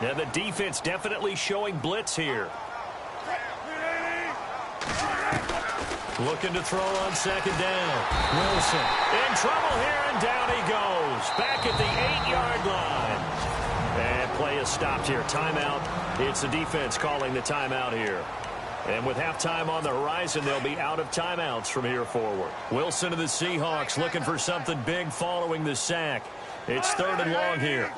S2: Now the defense definitely showing blitz here. Looking to throw on second down. Wilson in trouble here, and down he goes. Back at the 8-yard line. And play is stopped here. Timeout. It's the defense calling the timeout here. And with halftime on the horizon, they'll be out of timeouts from here forward. Wilson of the Seahawks looking for something big following the sack. It's 3rd and long here.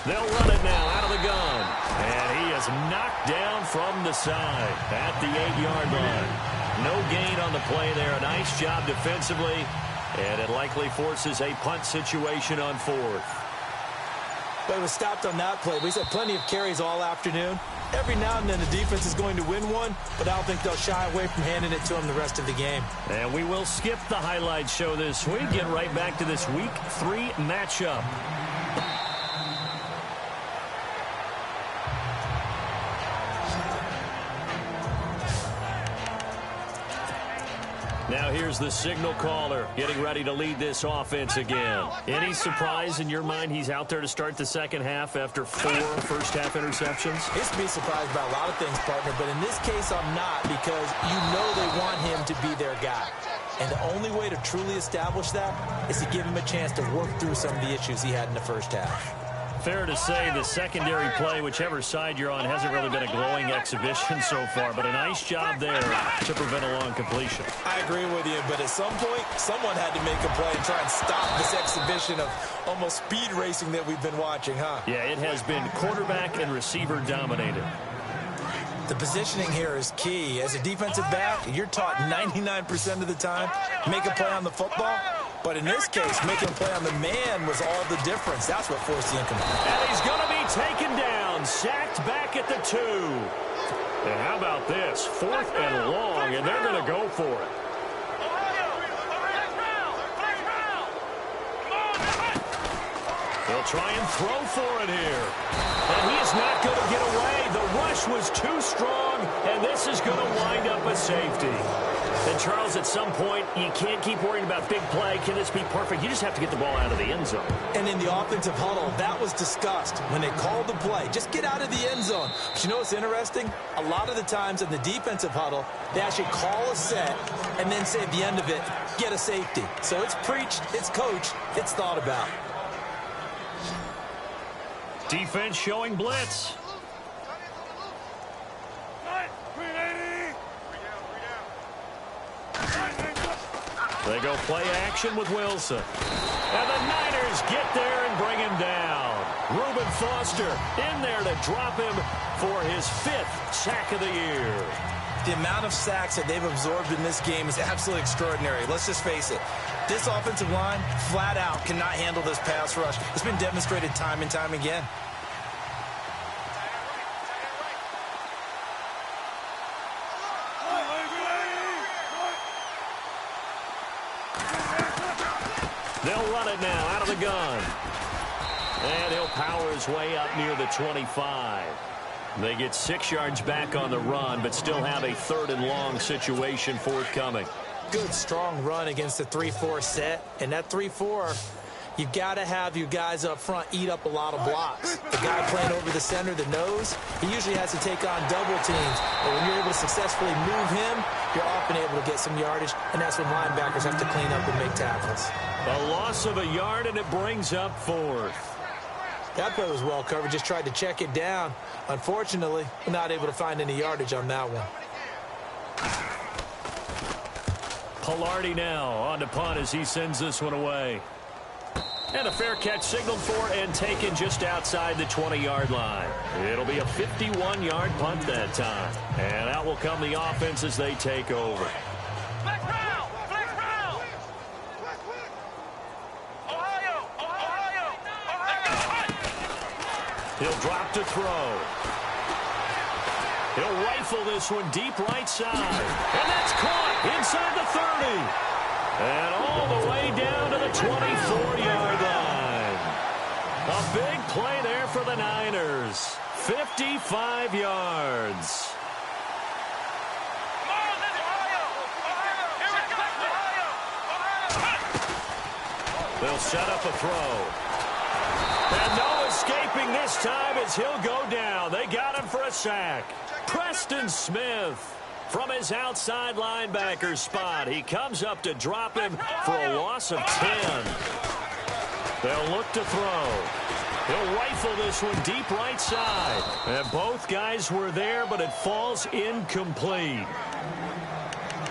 S2: They'll run it now out of the gun. And he is knocked down from the side at the 8-yard line. No gain on the play there. A nice job defensively. And it likely forces a punt situation on 4th.
S3: But it was stopped on that play. He's had plenty of carries all afternoon. Every now and then the defense is going to win one, but I don't think they'll shy away from handing it to him the rest of the game.
S2: And we will skip the highlight show this week. Get right back to this Week 3 matchup. Now here's the signal caller getting ready to lead this offense again. Any surprise in your mind he's out there to start the second half after 4 first-half interceptions?
S3: It's to be surprised by a lot of things, partner, but in this case I'm not, because you know they want him to be their guy. And the only way to truly establish that is to give him a chance to work through some of the issues he had in the first half.
S2: Fair to say the secondary play, whichever side you're on, hasn't really been a glowing exhibition so far, but a nice job there to prevent a long completion.
S3: I agree with you, but at some point, someone had to make a play and try and stop this exhibition of almost speed racing that we've been watching, huh?
S2: Yeah, it has been quarterback and receiver dominated.
S3: The positioning here is key. As a defensive back, you're taught 99% of the time, make a play on the football. But in this case, making a play on the man was all the difference. That's what forced the incomplete.
S2: And he's going to be taken down, sacked back at the 2. And how about this? 4th and long, and they're going to go for it. They'll try and throw for it here. And he is not going to get away. The rush was too strong, and this is going to wind up a safety. And, Charles, at some point, you can't keep worrying about big play. Can this be perfect? You just have to get the ball out of the end zone.
S3: And in the offensive huddle, that was discussed when they called the play. Just get out of the end zone. But you know what's interesting? A lot of the times in the defensive huddle, they actually call a set and then say at the end of it, get a safety. So it's preached, it's coached, it's thought about.
S2: Defense showing blitz. They go play action with Wilson. And the Niners get there and bring him down. Reuben Foster in there to drop him for his 5th sack of the year.
S3: The amount of sacks that they've absorbed in this game is absolutely extraordinary. Let's just face it. This offensive line, flat out, cannot handle this pass rush. It's been demonstrated time and time again.
S2: They'll run it now out of the gun. And he'll power his way up near the 25. They get 6 yards back on the run, but still have a 3rd and long situation forthcoming.
S3: Good, strong run against the 3-4 set. And that 3-4, you've got to have your guys up front eat up a lot of blocks. The guy playing over the center, the nose, he usually has to take on double teams. But when you're able to successfully move him, you're often able to get some yardage, and that's when linebackers have to clean up and make tackles.
S2: A loss of a yard, and it brings up 4th.
S3: That play was well covered, just tried to check it down. Unfortunately, not able to find any yardage on that one.
S2: Pilardi now on to punt as he sends this one away. And a fair catch signaled for and taken just outside the 20-yard line. It'll be a 51-yard punt that time. And out will come the offense as they take over.
S5: Flex round! Flex round! Ohio!
S2: He'll drop to throw. He'll rifle this one deep right side. And that's caught inside the 30. And all the way down to the 24-yard line. A big play there for the Niners. 55 yards. They'll set up a throw. And no escaping this time as he'll go down. They got him for a sack. Preston Smith. From his outside linebacker spot, he comes up to drop him for a loss of 10. They'll look to throw. He'll rifle this one deep right side. And both guys were there, but it falls incomplete.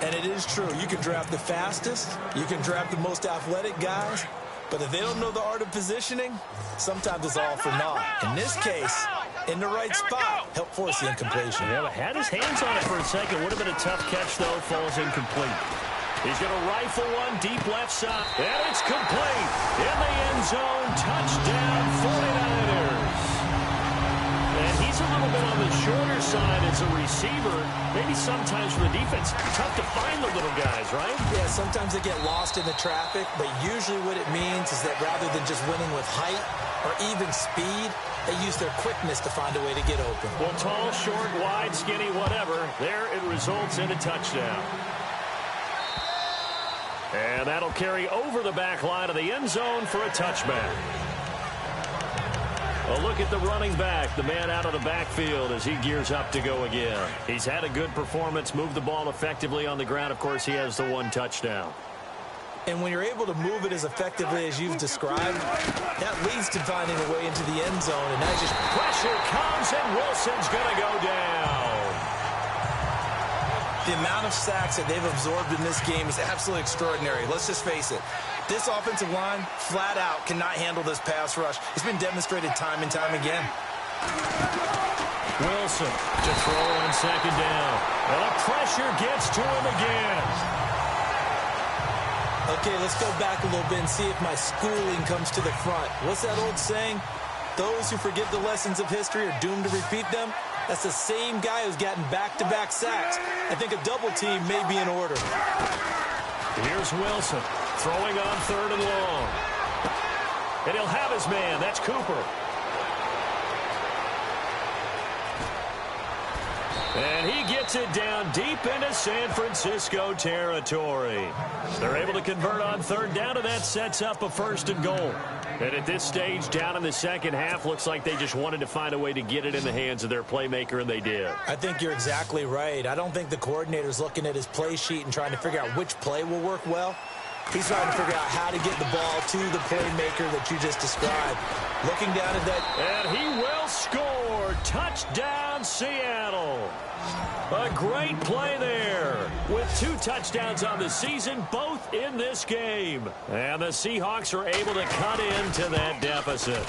S3: And it is true. You can draft the fastest. You can draft the most athletic guys. But if they don't know the art of positioning, sometimes it's all for naught. In this case, in the right spot, help force the incompletion.
S2: Yeah, but had his hands on it for a second. Would have been a tough catch, though. Falls incomplete. He's going to rifle one deep left side. And it's complete. In the end zone. Touchdown, 49ers. And he's a little bit on the shorter side as a receiver. Maybe sometimes for the defense, tough to find the little guys, right?
S3: Yeah, sometimes they get lost in the traffic, but usually what it means is that rather than just winning with height or even speed, they use their quickness to find a way to get open.
S2: Well, tall, short, wide, skinny, whatever, there it results in a touchdown. And that'll carry over the back line of the end zone for a touchback. A look at the running back, the man out of the backfield as he gears up to go again. He's had a good performance, moved the ball effectively on the ground. Of course, he has the one touchdown.
S3: And when you're able to move it as effectively as you've described, that leads to finding a way into the end zone. And that just
S2: pressure comes, and Wilson's going to go down.
S3: The amount of sacks that they've absorbed in this game is absolutely extraordinary. Let's just face it. This offensive line, flat out, cannot handle this pass rush. It's been demonstrated time and time again.
S2: Wilson to throw on second down. And the pressure gets to him again.
S3: Okay, let's go back a little bit and see if my schooling comes to the front. What's that old saying? Those who forget the lessons of history are doomed to repeat them. That's the same guy who's gotten back-to-back sacks. I think a double team may be in order.
S2: Here's Wilson throwing on third and long. And he'll have his man. That's Cooper. And he gets it down deep into San Francisco territory. They're able to convert on third down, and that sets up a first and goal. And at this stage, down in the second half, looks like they just wanted to find a way to get it in the hands of their playmaker, and they did.
S3: I think you're exactly right. I don't think the coordinator's looking at his play sheet and trying to figure out which play will work well. He's trying to figure out how to get the ball to the playmaker that you just described. Looking down at that.
S2: And he will score. Touchdown, Seattle. A great play there with 2 touchdowns on the season, both in this game. And the Seahawks are able to cut into that deficit.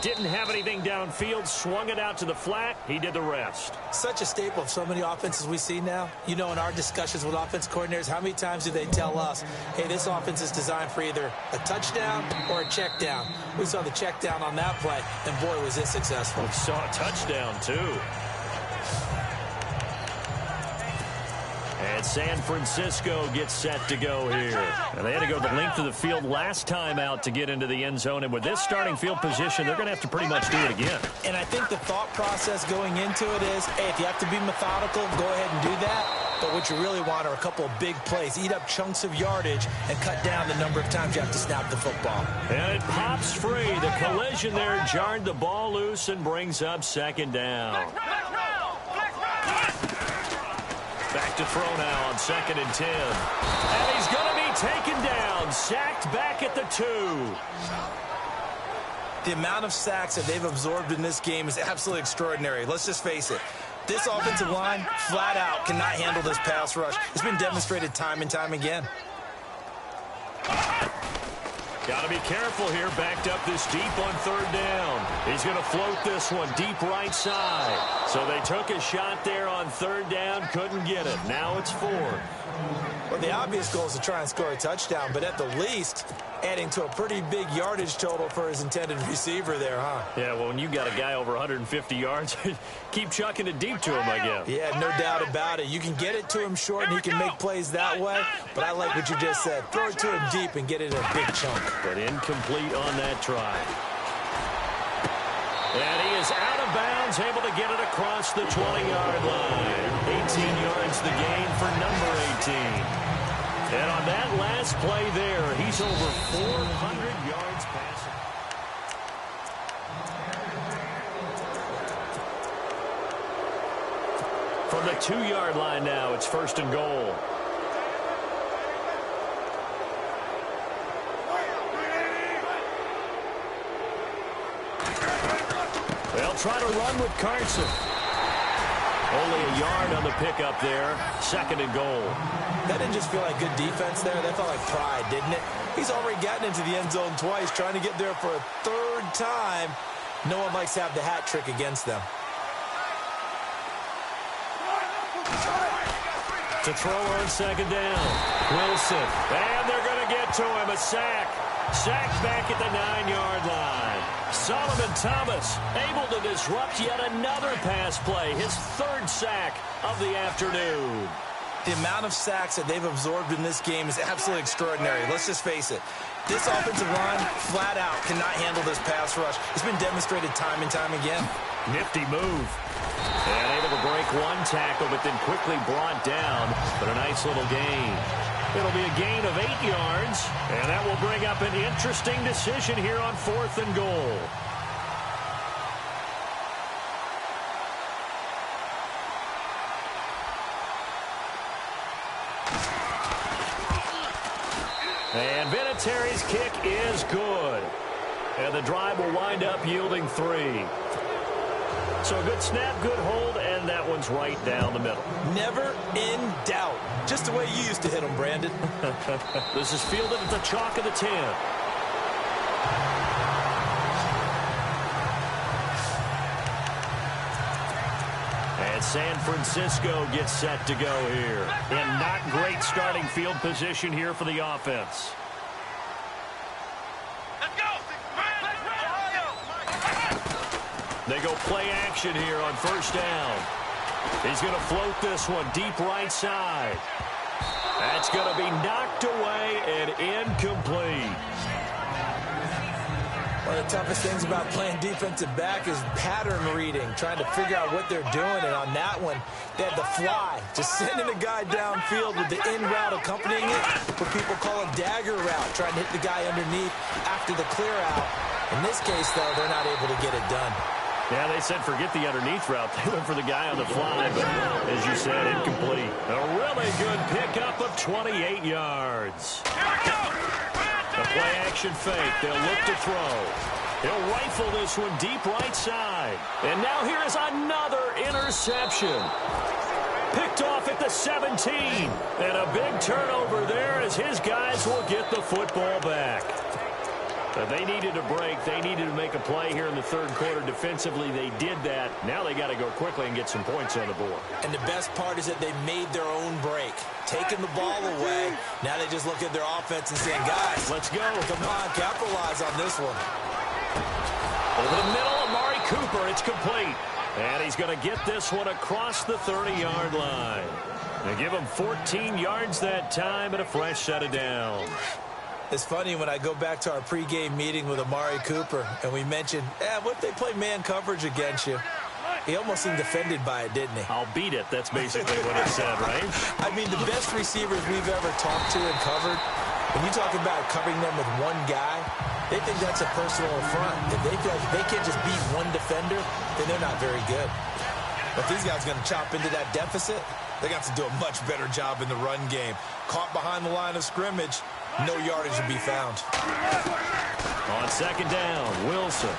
S2: Didn't have anything downfield, swung it out to the flat. He did the rest.
S3: Such a staple of so many offenses we see now. You know, in our discussions with offense coordinators, how many times do they tell us, hey, this offense is designed for either a touchdown or a check down? We saw the check down on that play, and boy, was it successful.
S2: We saw a touchdown, too. And San Francisco gets set to go here. And they had to go the length of the field last time out to get into the end zone. And with this starting field position, they're going to have to pretty much do it again.
S3: And I think the thought process going into it is, hey, if you have to be methodical, go ahead and do that. But what you really want are a couple of big plays. Eat up chunks of yardage and cut down the number of times you have to snap the football.
S2: And it pops free. The collision there jarred the ball loose and brings up second down. Back to throw now on 2nd and 10. And he's going to be taken down. Sacked back at the 2.
S3: The amount of sacks that they've absorbed in this game is absolutely extraordinary. Let's just face it. This offensive line, flat out, cannot handle this pass rush. It's been demonstrated time and time again.
S2: Got to be careful here. Backed up this deep on third down. He's going to float this one deep right side. So they took a shot there on third down. Couldn't get it. Now it's 4.
S3: Well, the obvious goal is to try and score a touchdown, but at the least, adding to a pretty big yardage total for his intended receiver there, huh?
S2: Yeah, well, when you got a guy over 150 yards, keep chucking it deep to him, I guess.
S3: Yeah, no doubt about it. You can get it to him short, and he can make plays that way, but I like what you just said. Throw it to him deep and get it in a big chunk.
S2: But incomplete on that try. And he is out of bounds, able to get it across the 20-yard line. 18 yards the gain for number 18. And on that last play there, he's over 400 yards passing. From the 2-yard line now, it's 1st and goal. They'll try to run with Carson. Only a yard on the pickup there. 2nd and goal.
S3: That didn't just feel like good defense there. That felt like pride, didn't it? He's already gotten into the end zone twice, trying to get there for a 3rd time. No one likes to have the hat trick against them.
S2: To throw on 2nd down. Wilson. And they're going to get to him. A sack. Sacked back at the 9-yard line. Solomon Thomas able to disrupt yet another pass play. His 3rd sack of the afternoon.
S3: The amount of sacks that they've absorbed in this game is absolutely extraordinary. Let's just face it. This offensive line, flat out, cannot handle this pass rush. It's been demonstrated time and time again.
S2: Nifty move. And able to break one tackle, but then quickly brought down. But a nice little gain. It'll be a gain of 8 yards, and that will bring up an interesting decision here on 4th and goal. And Vinatieri's kick is good. And the drive will wind up yielding 3. So good snap, good hold, and that one's right down the middle.
S3: Never in doubt. Just the way you used to hit them, Brandon.
S2: This is fielded at the chalk of the 10.
S3: 2
S2: And San Francisco gets set to go here. And not great starting field position here for the offense.
S5: Let's go.
S2: They go play action here on first down. He's going to float this one deep right side. That's going to be knocked away and incomplete.
S3: One of the toughest things about playing defensive back is pattern reading, trying to figure out what they're doing. And on that one, they had the fly, just sending a guy downfield with the in route accompanying it, what people call a dagger route, trying to hit the guy underneath after the clear out. In this case, though, they're not able to get it done.
S2: Yeah, they said forget the underneath route. They went for the guy on the fly, but as you said, incomplete. A really good pickup of 28 yards. The play-action fake. They'll look to throw. He'll rifle this one deep right side. And now here is another interception. Picked off at the 17. And a big turnover there as his guys will get the football back. They needed a break. They needed to make a play here in the third quarter. Defensively, they did that. Now they got to go quickly and get some points on the board.
S3: And the best part is that they made their own break, taking the ball away. Now they just look at their offense and saying, guys,
S2: let's go.
S3: Come on, capitalize on this one.
S2: Over the middle, Amari Cooper. It's complete. And he's going to get this one across the 30-yard line. They give him 14 yards that time and a fresh set of downs.
S3: It's funny when I go back to our pregame meeting with Amari Cooper and we mentioned, what if they play man coverage against you? He almost seemed offended by it, didn't he?
S2: I'll beat it. That's basically what he said, right?
S3: I mean, the best receivers we've ever talked to and covered, when you talk about covering them with one guy, they think that's a personal affront. If they feel like they can't just beat one defender, then they're not very good. But these guys are going to chop into that deficit. They got to do a much better job in the run game. Caught behind the line of scrimmage, no yardage to be found.
S2: On second down, Wilson.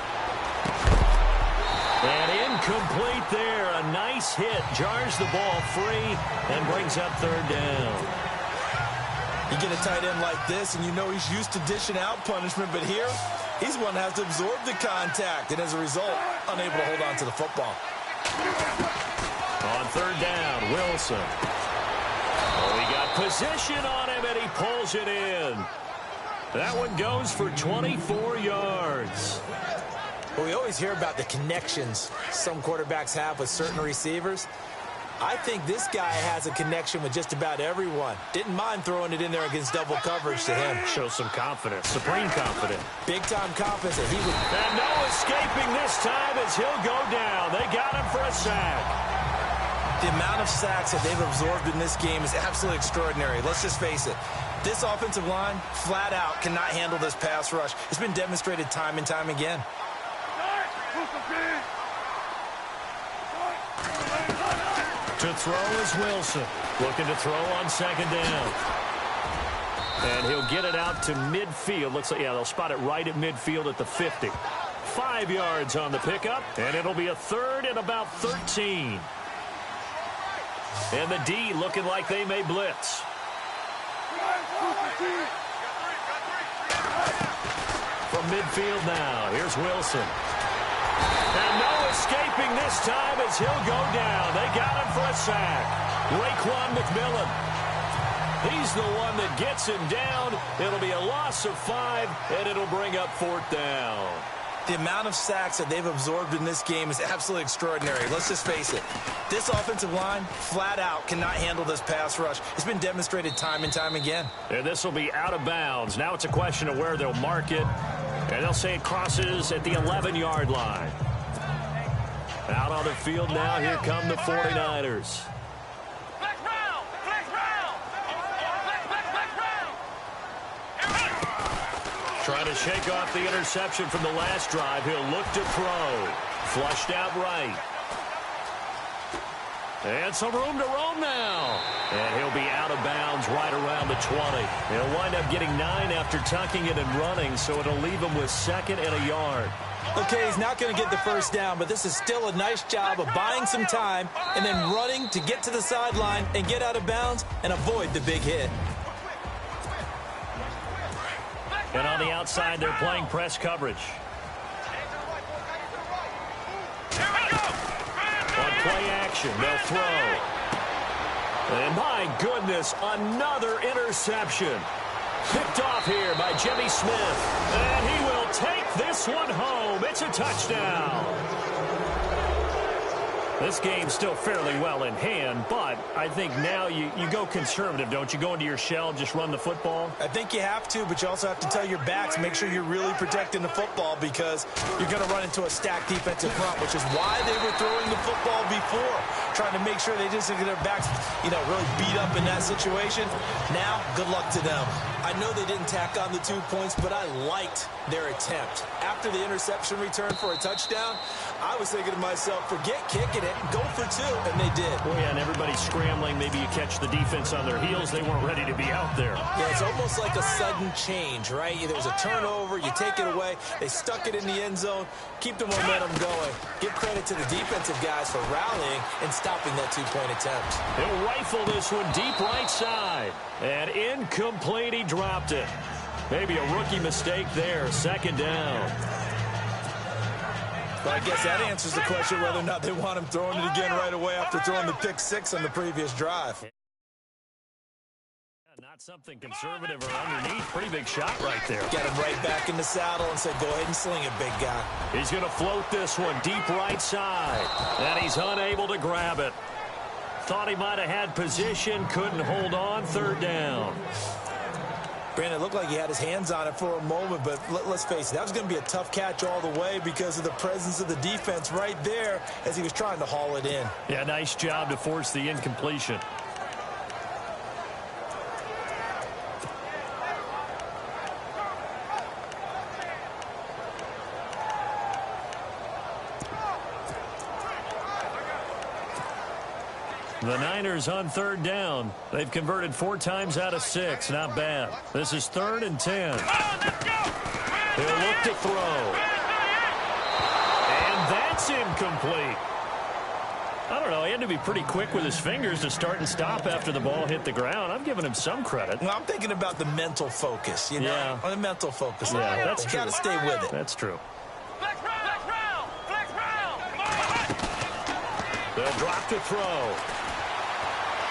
S2: And incomplete there. A nice hit. Jars the ball free and brings up third down.
S3: You get a tight end like this, and you know he's used to dishing out punishment, but here, he's one that has to absorb the contact, and as a result, unable to hold on to the football.
S2: On third down, Wilson. Oh, he got position on him, and he pulls it in. That one goes for 24 yards.
S3: Well, we always hear about the connections some quarterbacks have with certain receivers. I think this guy has a connection with just about everyone. Didn't mind throwing it in there against double coverage to him.
S2: Shows some confidence, supreme confidence.
S3: Big-time confidence that he would...
S2: And no escaping this time as he'll go down. They got him for a sack.
S3: The amount of sacks that they've absorbed in this game is absolutely extraordinary. Let's just face it. This offensive line, flat out, cannot handle this pass rush. It's been demonstrated time and time again.
S2: To throw is Wilson. Looking to throw on second down. And he'll get it out to midfield. Looks like, yeah, they'll spot it right at midfield at the 50. 5 yards on the pickup, and it'll be a third and about 13. And the D looking like they may blitz. From midfield now, here's Wilson. And no escaping this time as he'll go down. They got him for a sack. Raekwon McMillan. He's the one that gets him down. It'll be a loss of 5, and it'll bring up fourth down.
S3: The amount of sacks that they've absorbed in this game is absolutely extraordinary. Let's just face it. This offensive line, flat out, cannot handle this pass rush. It's been demonstrated time and time again.
S2: And this will be out of bounds. Now it's a question of where they'll mark it. And they'll say it crosses at the 11-yard line. Out on the field now, here come the 49ers. Trying to shake off the interception from the last drive. He'll look to throw. Flushed out right. And some room to roam now. And he'll be out of bounds right around the 20. He'll wind up getting 9 after tucking it and running, so it'll leave him with second and a yard.
S3: Okay, he's not going to get the first down, but this is still a nice job of buying some time and then running to get to the sideline and get out of bounds and avoid the big hit.
S2: And on the outside, they're playing press coverage. On play action. They'll throw. And my goodness, another interception. Picked off here by Jimmy Smith. And he will take this one home. It's a touchdown. This game's still fairly well in hand, but I think now you go conservative, don't you? Go into your shell, just run the football?
S3: I think you have to, but you also have to tell your backs, make sure you're really protecting the football because you're going to run into a stacked defensive front, which is why they were throwing the football before, trying to make sure they just get their backs, really beat up in that situation. Now, good luck to them. I know they didn't tack on the 2 points, but I liked their attempt. After the interception return for a touchdown, I was thinking to myself, forget kicking it, go for 2, and they did.
S2: Oh, yeah, and everybody's scrambling. Maybe you catch the defense on their heels. They weren't ready to be out there.
S3: Yeah, it's almost like a sudden change, right? There was a turnover, you take it away, they stuck it in the end zone, keep the momentum going. Give credit to the defensive guys for rallying and stopping that 2-point attempt.
S2: He'll rifle this one deep right side. And incomplete, he dropped it. Maybe a rookie mistake there, second down.
S3: But I guess that answers the question whether or not they want him throwing it again right away after throwing the pick 6 on the previous drive.
S2: Not something conservative or underneath. Pretty big shot right there.
S3: Get him right back in the saddle and said, go ahead and sling it, big guy.
S2: He's going to float this one deep right side. And he's unable to grab it. Thought he might have had position, couldn't hold on, third down.
S3: Brandon, it looked like he had his hands on it for a moment, but let's face it, that was going to be a tough catch all the way because of the presence of the defense right there as he was trying to haul it in.
S2: Yeah, nice job to force the incompletion. The Niners on third down. They've converted 4 times out of 6. Not bad. This is 3rd and 10. He'll look to throw. And that's incomplete. I don't know. He had to be pretty quick with his fingers to start and stop after the ball hit the ground. I'm giving him some credit.
S3: Well, I'm thinking about the mental focus,
S2: Yeah.
S3: On the mental focus.
S2: Yeah, that's true.
S3: Got to stay with it.
S2: That's true.
S5: Flex round! Flex round!
S2: They'll drop to throw.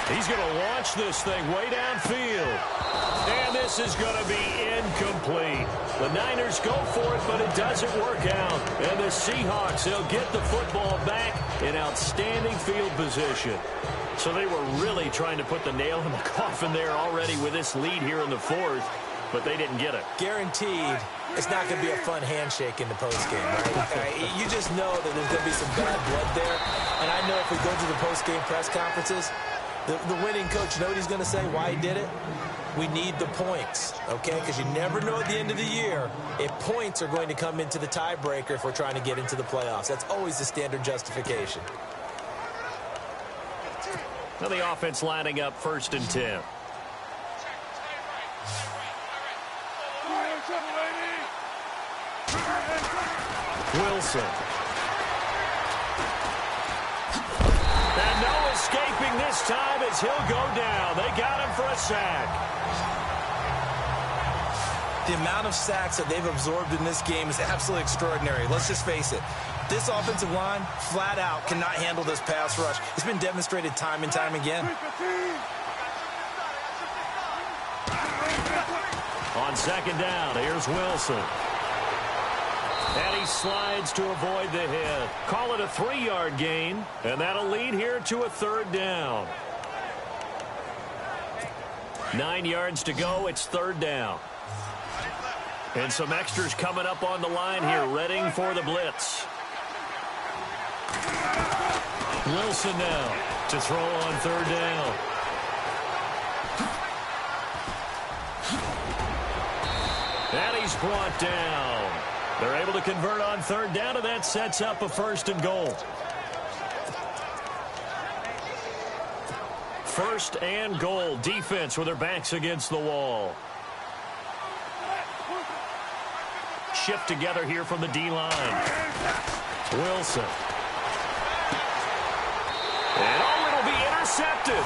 S2: He's going to launch this thing way downfield. And this is going to be incomplete. The Niners go for it, but it doesn't work out. And the Seahawks, they'll get the football back in outstanding field position. So they were really trying to put the nail in the coffin there already with this lead here in the 4th, but they didn't get it.
S3: Guaranteed it's not going to be a fun handshake in the postgame, right? You just know that there's going to be some bad blood there. And I know if we go to the postgame press conferences, the winning coach, you know what he's going to say, why he did it? We need the points, okay? Because you never know at the end of the year if points are going to come into the tiebreaker if we're trying to get into the playoffs. That's always the standard justification.
S2: Now the offense lining up 1st and 10. Wilson. And no escaping this time as he'll go down. They got him for a sack.
S3: The amount of sacks that they've absorbed in this game is absolutely extraordinary. Let's just face it. This offensive line, flat out, cannot handle this pass rush. It's been demonstrated time and time again.
S2: On 2nd down, here's Wilson. And he slides to avoid the hit. Call it a 3-yard gain, and that'll lead here to a 3rd down. 9 yards to go. It's 3rd down. And some extras coming up on the line here, readying for the blitz. Wilson now to throw on 3rd down. And he's brought down. They're able to convert on 3rd down, and that sets up a 1st and goal. 1st and goal. Defense with their backs against the wall. Shift together here from the D-line. Wilson. And it'll be intercepted.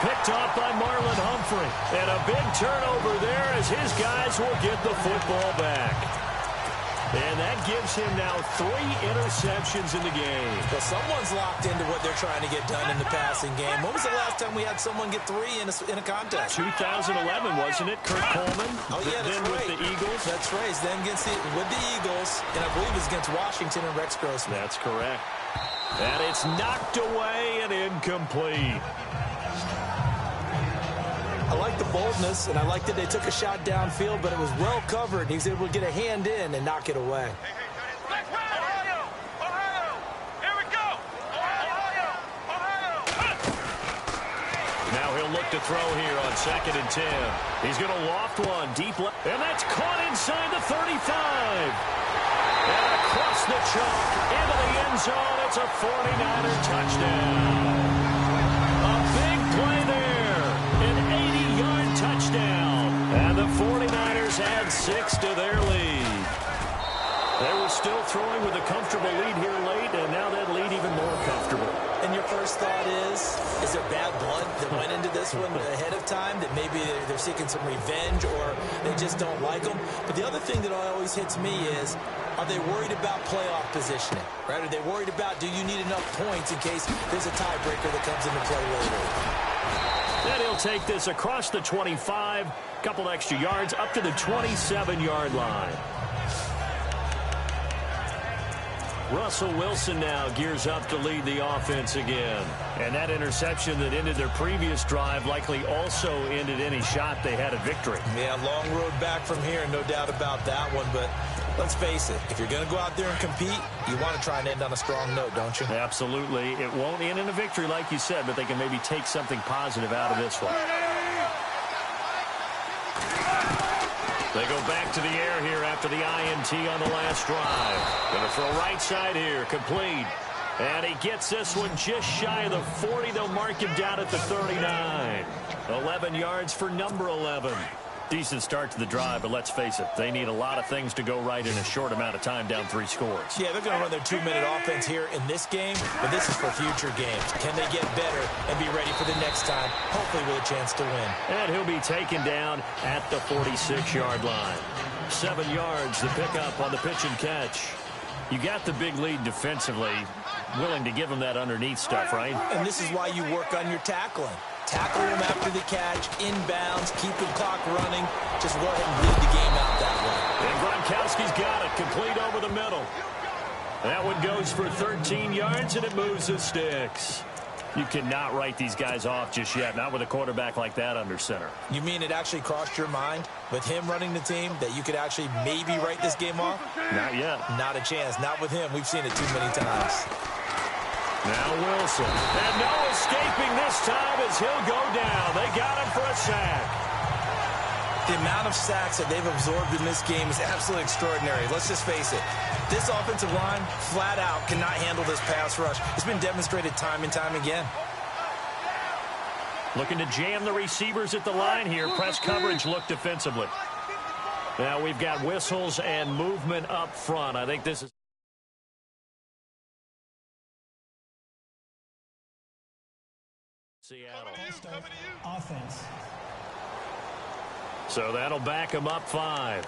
S2: Picked off by Marlon Humphrey. And a big turnover there as his guys will get the football back. And that gives him now 3 interceptions in the game.
S3: Well, someone's locked into what they're trying to get done in the passing game. When was the last time we had someone get 3 in a contest?
S2: 2011, wasn't it? Kurt Coleman.
S3: Oh, yeah, that's
S2: then
S3: right.
S2: with the Eagles.
S3: That's right. Then with the Eagles, and I believe it's against Washington and Rex Grossman.
S2: That's correct. And it's knocked away and incomplete.
S3: I like the boldness, and I like that they took a shot downfield, but it was well covered. He was able to get a hand in and knock it away.
S5: Ohio! Ohio! Here we go! Ohio! Ohio!
S2: Now he'll look to throw here on 2nd and 10. He's going to loft one deep left, and that's caught inside the 35. And across the chalk into the end zone. It's a 49er touchdown. A big play there. An 80-yard touchdown. And the 49ers add 6 to their lead. They were still throwing with a comfortable lead here late, and now that lead even more comfortable.
S3: And your first thought is there bad blood that went into this one ahead of time, that maybe they're seeking some revenge or they just don't like them? But the other thing that always hits me is, are they worried about playoff positioning? Right? Are they worried about, do you need enough points in case there's a tiebreaker that comes into play later?
S2: Then he'll take this across the 25, couple extra yards, up to the 27-yard line. Russell Wilson now gears up to lead the offense again. And that interception that ended their previous drive likely also ended any shot they had at victory.
S3: Yeah, long road back from here, no doubt about that one. But let's face it, if you're going to go out there and compete, you want to try and end on a strong note, don't you?
S2: Absolutely. It won't end in a victory like you said, but they can maybe take something positive out of this one. They go back to the air here after the INT on the last drive. Going to throw right side here, complete. And he gets this one just shy of the 40. They'll mark him down at the 39. 11 yards for number 11. Decent start to the drive, but let's face it, they need a lot of things to go right in a short amount of time, down 3 scores.
S3: Yeah, they're going to run their 2-minute offense here in this game, but this is for future games. Can they get better and be ready for the next time, hopefully with a chance to win?
S2: And he'll be taken down at the 46-yard line. 7 yards, the pickup on the pitch and catch. You got the big lead defensively, willing to give them that underneath stuff, right?
S3: And this is why you work on your tackling. Tackle him after the catch, inbounds, keep the clock running. Just go ahead and bleed the game out that way.
S2: And Gronkowski's got it, complete over the middle. That one goes for 13 yards, and it moves the sticks. You cannot write these guys off just yet, not with a quarterback like that under center.
S3: You mean it actually crossed your mind, with him running the team, that you could actually maybe write this game off?
S2: Not yet.
S3: Not a chance. Not with him. We've seen it too many times.
S2: Now Wilson. And no escaping this time as he'll go down. They got him for a sack.
S3: The amount of sacks that they've absorbed in this game is absolutely extraordinary. Let's just face it. This offensive line, flat out, cannot handle this pass rush. It's been demonstrated time and time again.
S2: Looking to jam the receivers at the line here. Press coverage look defensively. Now we've got whistles and movement up front. I think this is Seattle.
S4: Offense.
S2: So that'll back them up 5.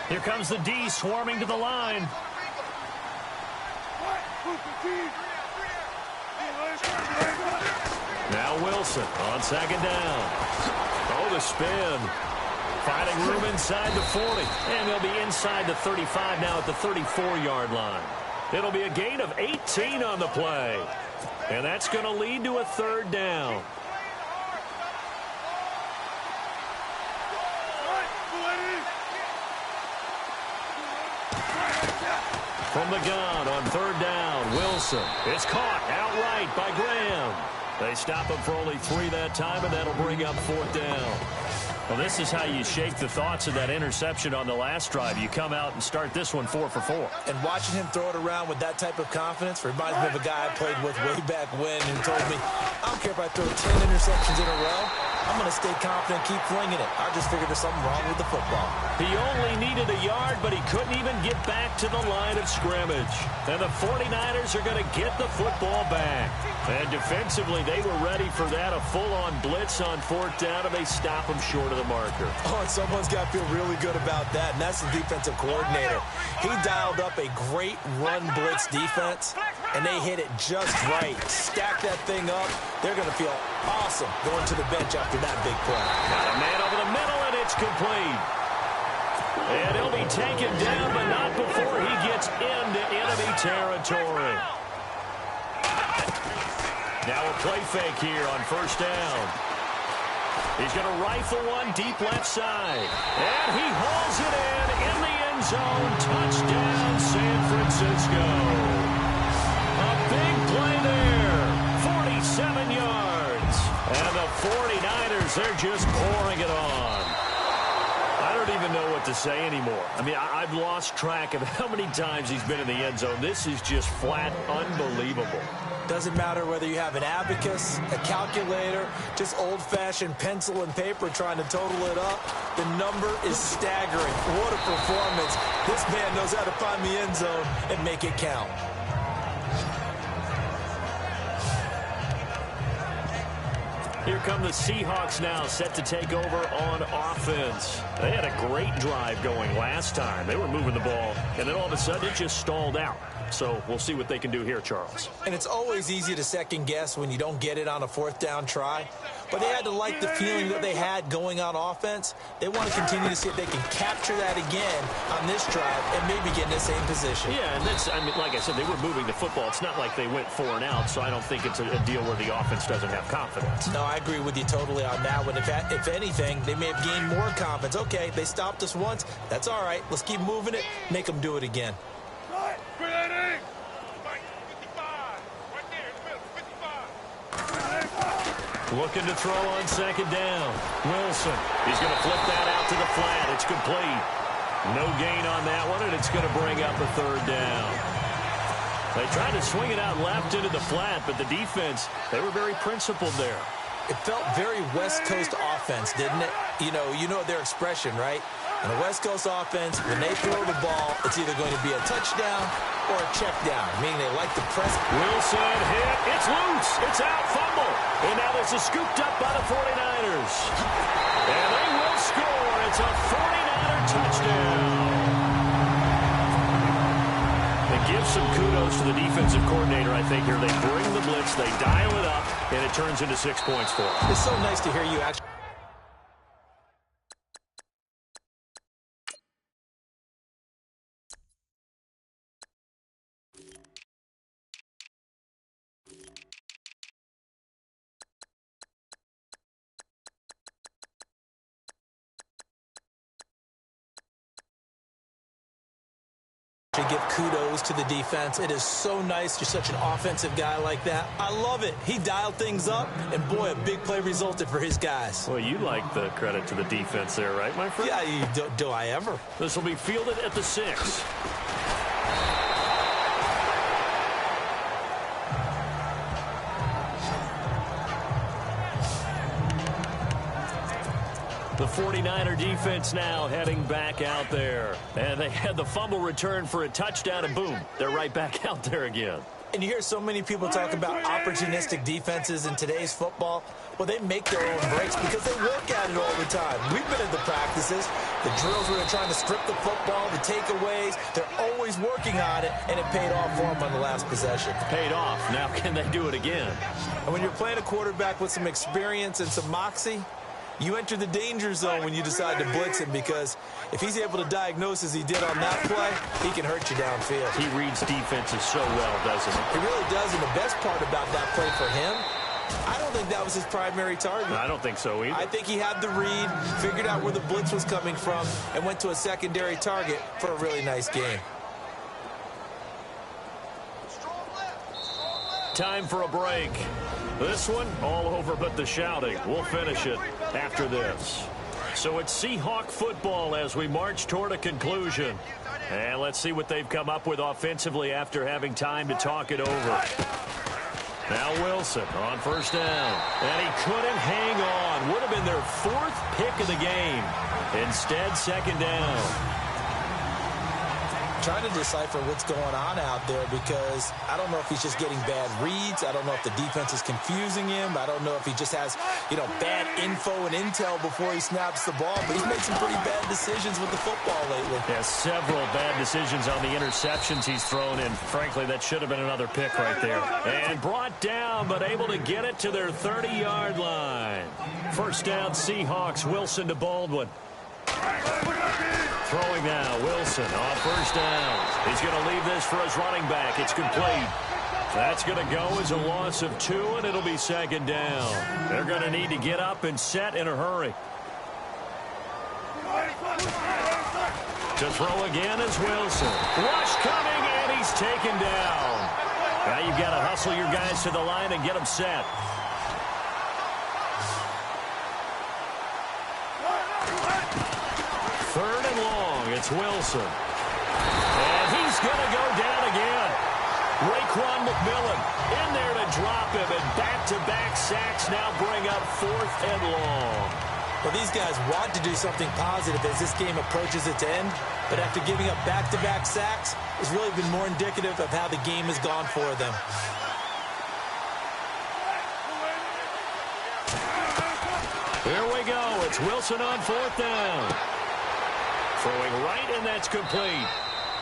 S2: Here comes the D swarming to the line. Now Wilson on 2nd down. Oh, the spin. Finding room inside the 40. And they'll be inside the 35 now at the 34-yard line. It'll be a gain of 18 on the play. And that's going to lead to a 3rd down. From the gun on 3rd down, Wilson. It's caught outright by Graham. They stop him for only 3 that time, and that'll bring up 4th down. Well, this is how you shake the thoughts of that interception on the last drive. You come out and start this one 4 for 4.
S3: And watching him throw it around with that type of confidence reminds me of a guy I played with way back when who told me, I don't care if I throw 10 interceptions in a row. I'm going to stay confident and keep flinging it. I just figured there's something wrong with the football.
S2: He only needed a yard, but he couldn't even get back to the line of scrimmage. And the 49ers are going to get the football back. And defensively, they were ready for that, a full-on blitz on fourth down, and they stop him short of the marker.
S3: Oh, and someone's got to feel really good about that, and that's the defensive coordinator. He dialed up a great run blitz defense, and they hit it just right. Stack that thing up. They're going to feel awesome going to the bench after that big play.
S2: Got a man over the middle, and it's complete. And he'll be taken down, but not before he gets into enemy territory. Now a play fake here on first down. He's going to rifle one deep left side. And he hauls it in the end zone. Touchdown, San Francisco. A big play there. 47 yards. And the 49ers, they're just pouring it on. I don't even know what to say anymore. I mean, I've lost track of how many times he's been in the end zone. This is just flat unbelievable.
S3: Doesn't matter whether you have an abacus, a calculator, just old-fashioned pencil and paper trying to total it up. The number is staggering. What a performance. This man knows how to find the end zone and make it count.
S2: Here come the Seahawks now, set to take over on offense. They had a great drive going last time. They were moving the ball, and then all of a sudden it just stalled out. So we'll see what they can do here, Charles.
S3: And it's always easy to second guess when you don't get it on a fourth down try. But they had to like the feeling that they had going on offense. They want to continue to see if they can capture that again on this drive and maybe get in the same position.
S2: Yeah, and that's, I mean, like I said, they were moving the football. It's not like they went 4 and out, so I don't think it's a deal where the offense doesn't have confidence.
S3: No, I agree with you totally on that one. If anything, they may have gained more confidence. Okay, they stopped us once. That's all right. Let's keep moving it. Make them do it again.
S2: Looking to throw on second down. Wilson. He's going to flip that out to the flat. It's complete. No gain on that one, and it's going to bring up a third down. They tried to swing it out left into the flat, but the defense, they were very principled there.
S3: It felt very West Coast offense, didn't it? You know their expression, right? On a West Coast offense, when they throw the ball, it's either going to be a touchdown or a check down, meaning they like to press.
S2: Wilson hit. It's loose. It's out. Fumble. And now this is scooped up by the 49ers. And they will score. It's a 49er touchdown. And give some kudos to the defensive coordinator, I think, here. They bring the blitz, they dial it up, and it turns into 6 points for them.
S3: It's so nice to hear you actually. To give kudos to the defense. It is so nice. You're such an offensive guy like that. I love it. He dialed things up, and boy, a big play resulted for his guys.
S2: Well, you like the credit to the defense there, right, my friend?
S3: Yeah, do I ever?
S2: This will be fielded at the 6. The 49er defense now heading back out there. And they had the fumble return for a touchdown, and boom, they're right back out there again.
S3: And you hear so many people talk about opportunistic defenses in today's football. Well, they make their own breaks because they work at it all the time. We've been at the practices, the drills where they're trying to strip the football, the takeaways. They're always working on it, and it paid off for them on the last possession.
S2: Paid off. Now can they do it again?
S3: And when you're playing a quarterback with some experience and some moxie, you enter the danger zone when you decide to blitz him, because if he's able to diagnose as he did on that play, he can hurt you downfield.
S2: He reads defenses so well, doesn't he?
S3: He really does, and the best part about that play for him, I don't think that was his primary target.
S2: I don't think so either.
S3: I think he had the read, figured out where the blitz was coming from, and went to a secondary target for a really nice game.
S2: Time for a break. This one, all over but the shouting. We'll finish it after this. So it's Seahawk football as we march toward a conclusion. And let's see what they've come up with offensively after having time to talk it over. Now Wilson on first down. And he couldn't hang on would have been their 4th pick of the game. Instead, second down.
S3: Trying to decipher what's going on out there because I don't know if he's just getting bad reads. I don't know if the defense is confusing him. I don't know if he just has, bad info and intel before he snaps the ball. But he's made some pretty bad decisions with the football lately.
S2: Yeah, several bad decisions on the interceptions he's thrown in. Frankly, that should have been another pick right there. And brought down, but able to get it to their 30-yard line. First down, Seahawks. Wilson to Baldwin. Throwing now, Wilson on first down. He's going to leave this for his running back. It's complete. That's going to go as a loss of 2, and it'll be second down. They're going to need to get up and set in a hurry. To throw again is Wilson. Rush coming, and he's taken down. Now you've got to hustle your guys to the line and get them set. Third and long, it's Wilson. And he's going to go down again. Raekwon McMillan in there to drop him, and back-to-back sacks now bring up 4th and long.
S3: Well, these guys want to do something positive as this game approaches its end, but after giving up back-to-back sacks, it's really been more indicative of how the game has gone for them.
S2: Here we go. It's Wilson on 4th down. Throwing right, and that's complete.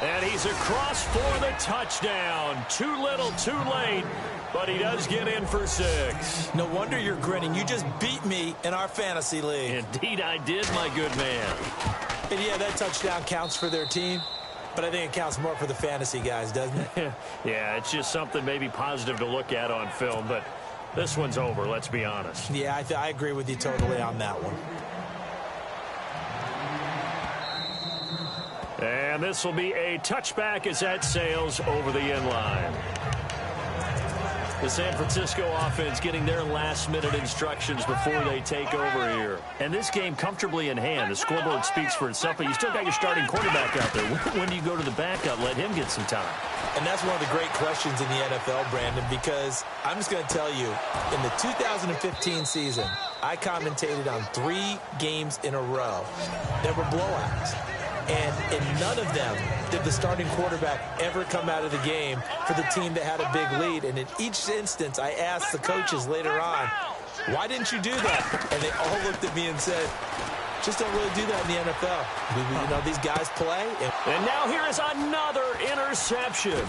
S2: And he's across for the touchdown. Too little, too late, but he does get in for 6.
S3: No wonder you're grinning. You just beat me in our fantasy league.
S2: Indeed I did, my good man.
S3: And yeah, that touchdown counts for their team, but I think it counts more for the fantasy guys, doesn't it?
S2: Yeah, it's just something maybe positive to look at on film, but this one's over, let's be honest.
S3: Yeah, I agree with you totally on that one.
S2: And this will be a touchback as that sails over the end line. The San Francisco offense getting their last-minute instructions before they take over here. And this game comfortably in hand. The scoreboard speaks for itself, but you still got your starting quarterback out there. When do you go to the backup? Let him get some time.
S3: And that's one of the great questions in the NFL, Brandon, because I'm just going to tell you, in the 2015 season, I commentated on 3 games in a row that were blowouts. And in none of them did the starting quarterback ever come out of the game for the team that had a big lead. And in each instance, I asked the coaches later on, why didn't you do that? And they all looked at me and said, just don't really do that in the NFL. These guys play.
S2: And now here is another interception.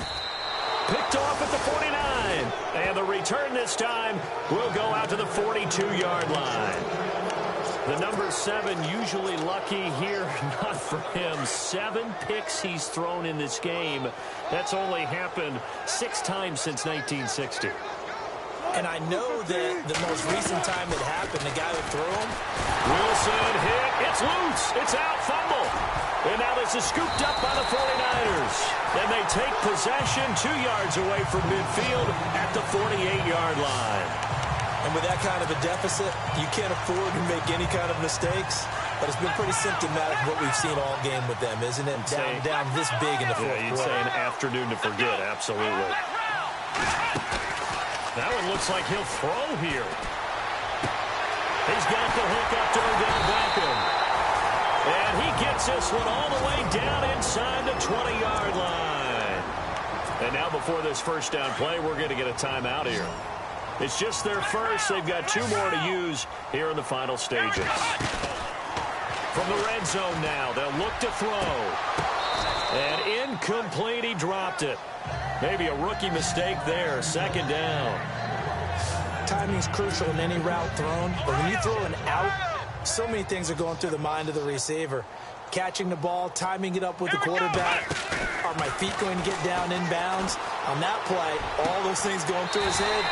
S2: Picked off at the 49. And the return this time will go out to the 42-yard line. The number 7 usually lucky here, not for him. 7 picks he's thrown in this game. That's only happened 6 times since 1960.
S3: And I know that the most recent time it happened, the guy who threw him.
S2: Wilson hit. It's loose. It's out. Fumble. And now this is scooped up by the 49ers. And they take possession 2 yards away from midfield at the 48-yard line.
S3: And with that kind of a deficit, you can't afford to make any kind of mistakes. But it's been pretty symptomatic of what we've seen all game with them, isn't it? Down this big in the fourth quarter.
S2: You'd say an afternoon to forget, absolutely. That one looks like he'll throw here. He's got the hook up to Odell Beckham. And he gets this one all the way down inside the 20-yard line. And now before this first down play, we're going to get a timeout here. It's just their first. They've got 2 more to use here in the final stages. From the red zone now, they'll look to throw. And incomplete, he dropped it. Maybe a rookie mistake there, second down.
S3: Timing's crucial in any route thrown, but when you throw an out, so many things are going through the mind of the receiver. Catching the ball, timing it up with the quarterback. Are my feet going to get down inbounds? On that play, all those things going through his head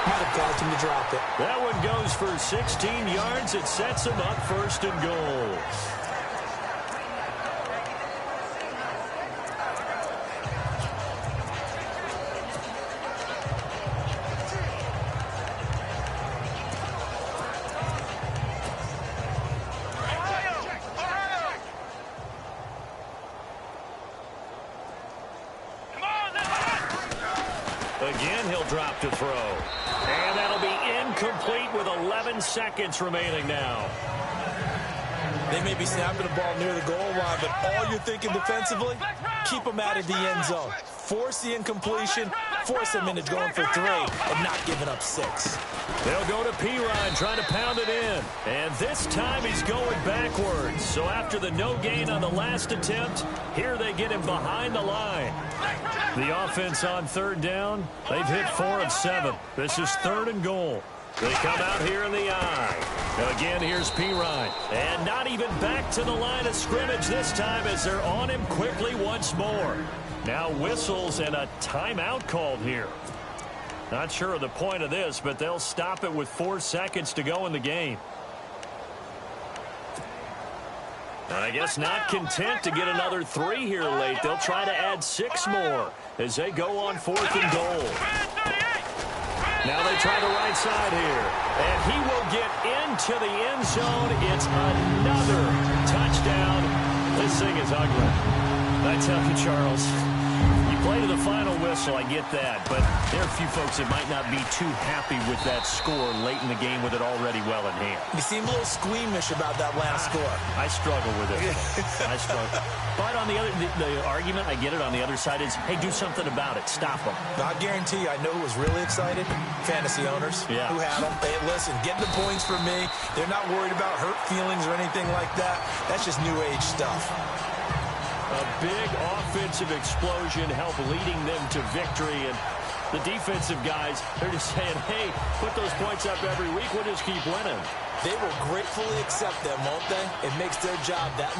S3: might have caused him to drop it.
S2: That one goes for 16 yards. It sets him up first and goal. Again, he'll drop to throw. And that'll be incomplete with 11 seconds remaining now.
S3: They may be snapping the ball near the goal line, but all you're thinking defensively, keep them out of the end zone. Force the incompletion, force them into going for 3, and not giving up 6.
S2: They'll go to Pirine, trying to pound it in. And this time he's going backwards. So after the no gain on the last attempt, here they get him behind the line. The offense on third down, they've hit 4 of 7. This is 3rd and goal. They come out here in the eye. Again, here's Pirine. And not even back to the line of scrimmage this time as they're on him quickly once more. Now whistles and a timeout called here. Not sure of the point of this, but they'll stop it with 4 seconds to go in the game. And I guess not content to get another 3 here late. They'll try to add 6 more as they go on 4th and goal. Now they try the right side here. And he will get into the end zone. It's another touchdown. This thing is ugly. I tell you, Charles, you play to the final whistle, I get that. But there are a few folks that might not be too happy with that score late in the game with it already well in hand.
S3: You seem a little squeamish about that last score.
S2: I struggle with it. I struggle. But on the argument, I get it, on the other side is, hey, do something about it. Stop them.
S3: I guarantee you, I know who was really excited. Fantasy owners who had them. Hey, listen, get the points for me. They're not worried about hurt feelings or anything like that. That's just new age stuff.
S2: A big offensive explosion helped leading them to victory. And the defensive guys, they're just saying, hey, put those points up every week. We'll just keep winning.
S3: They will gratefully accept them, won't they? It makes their job that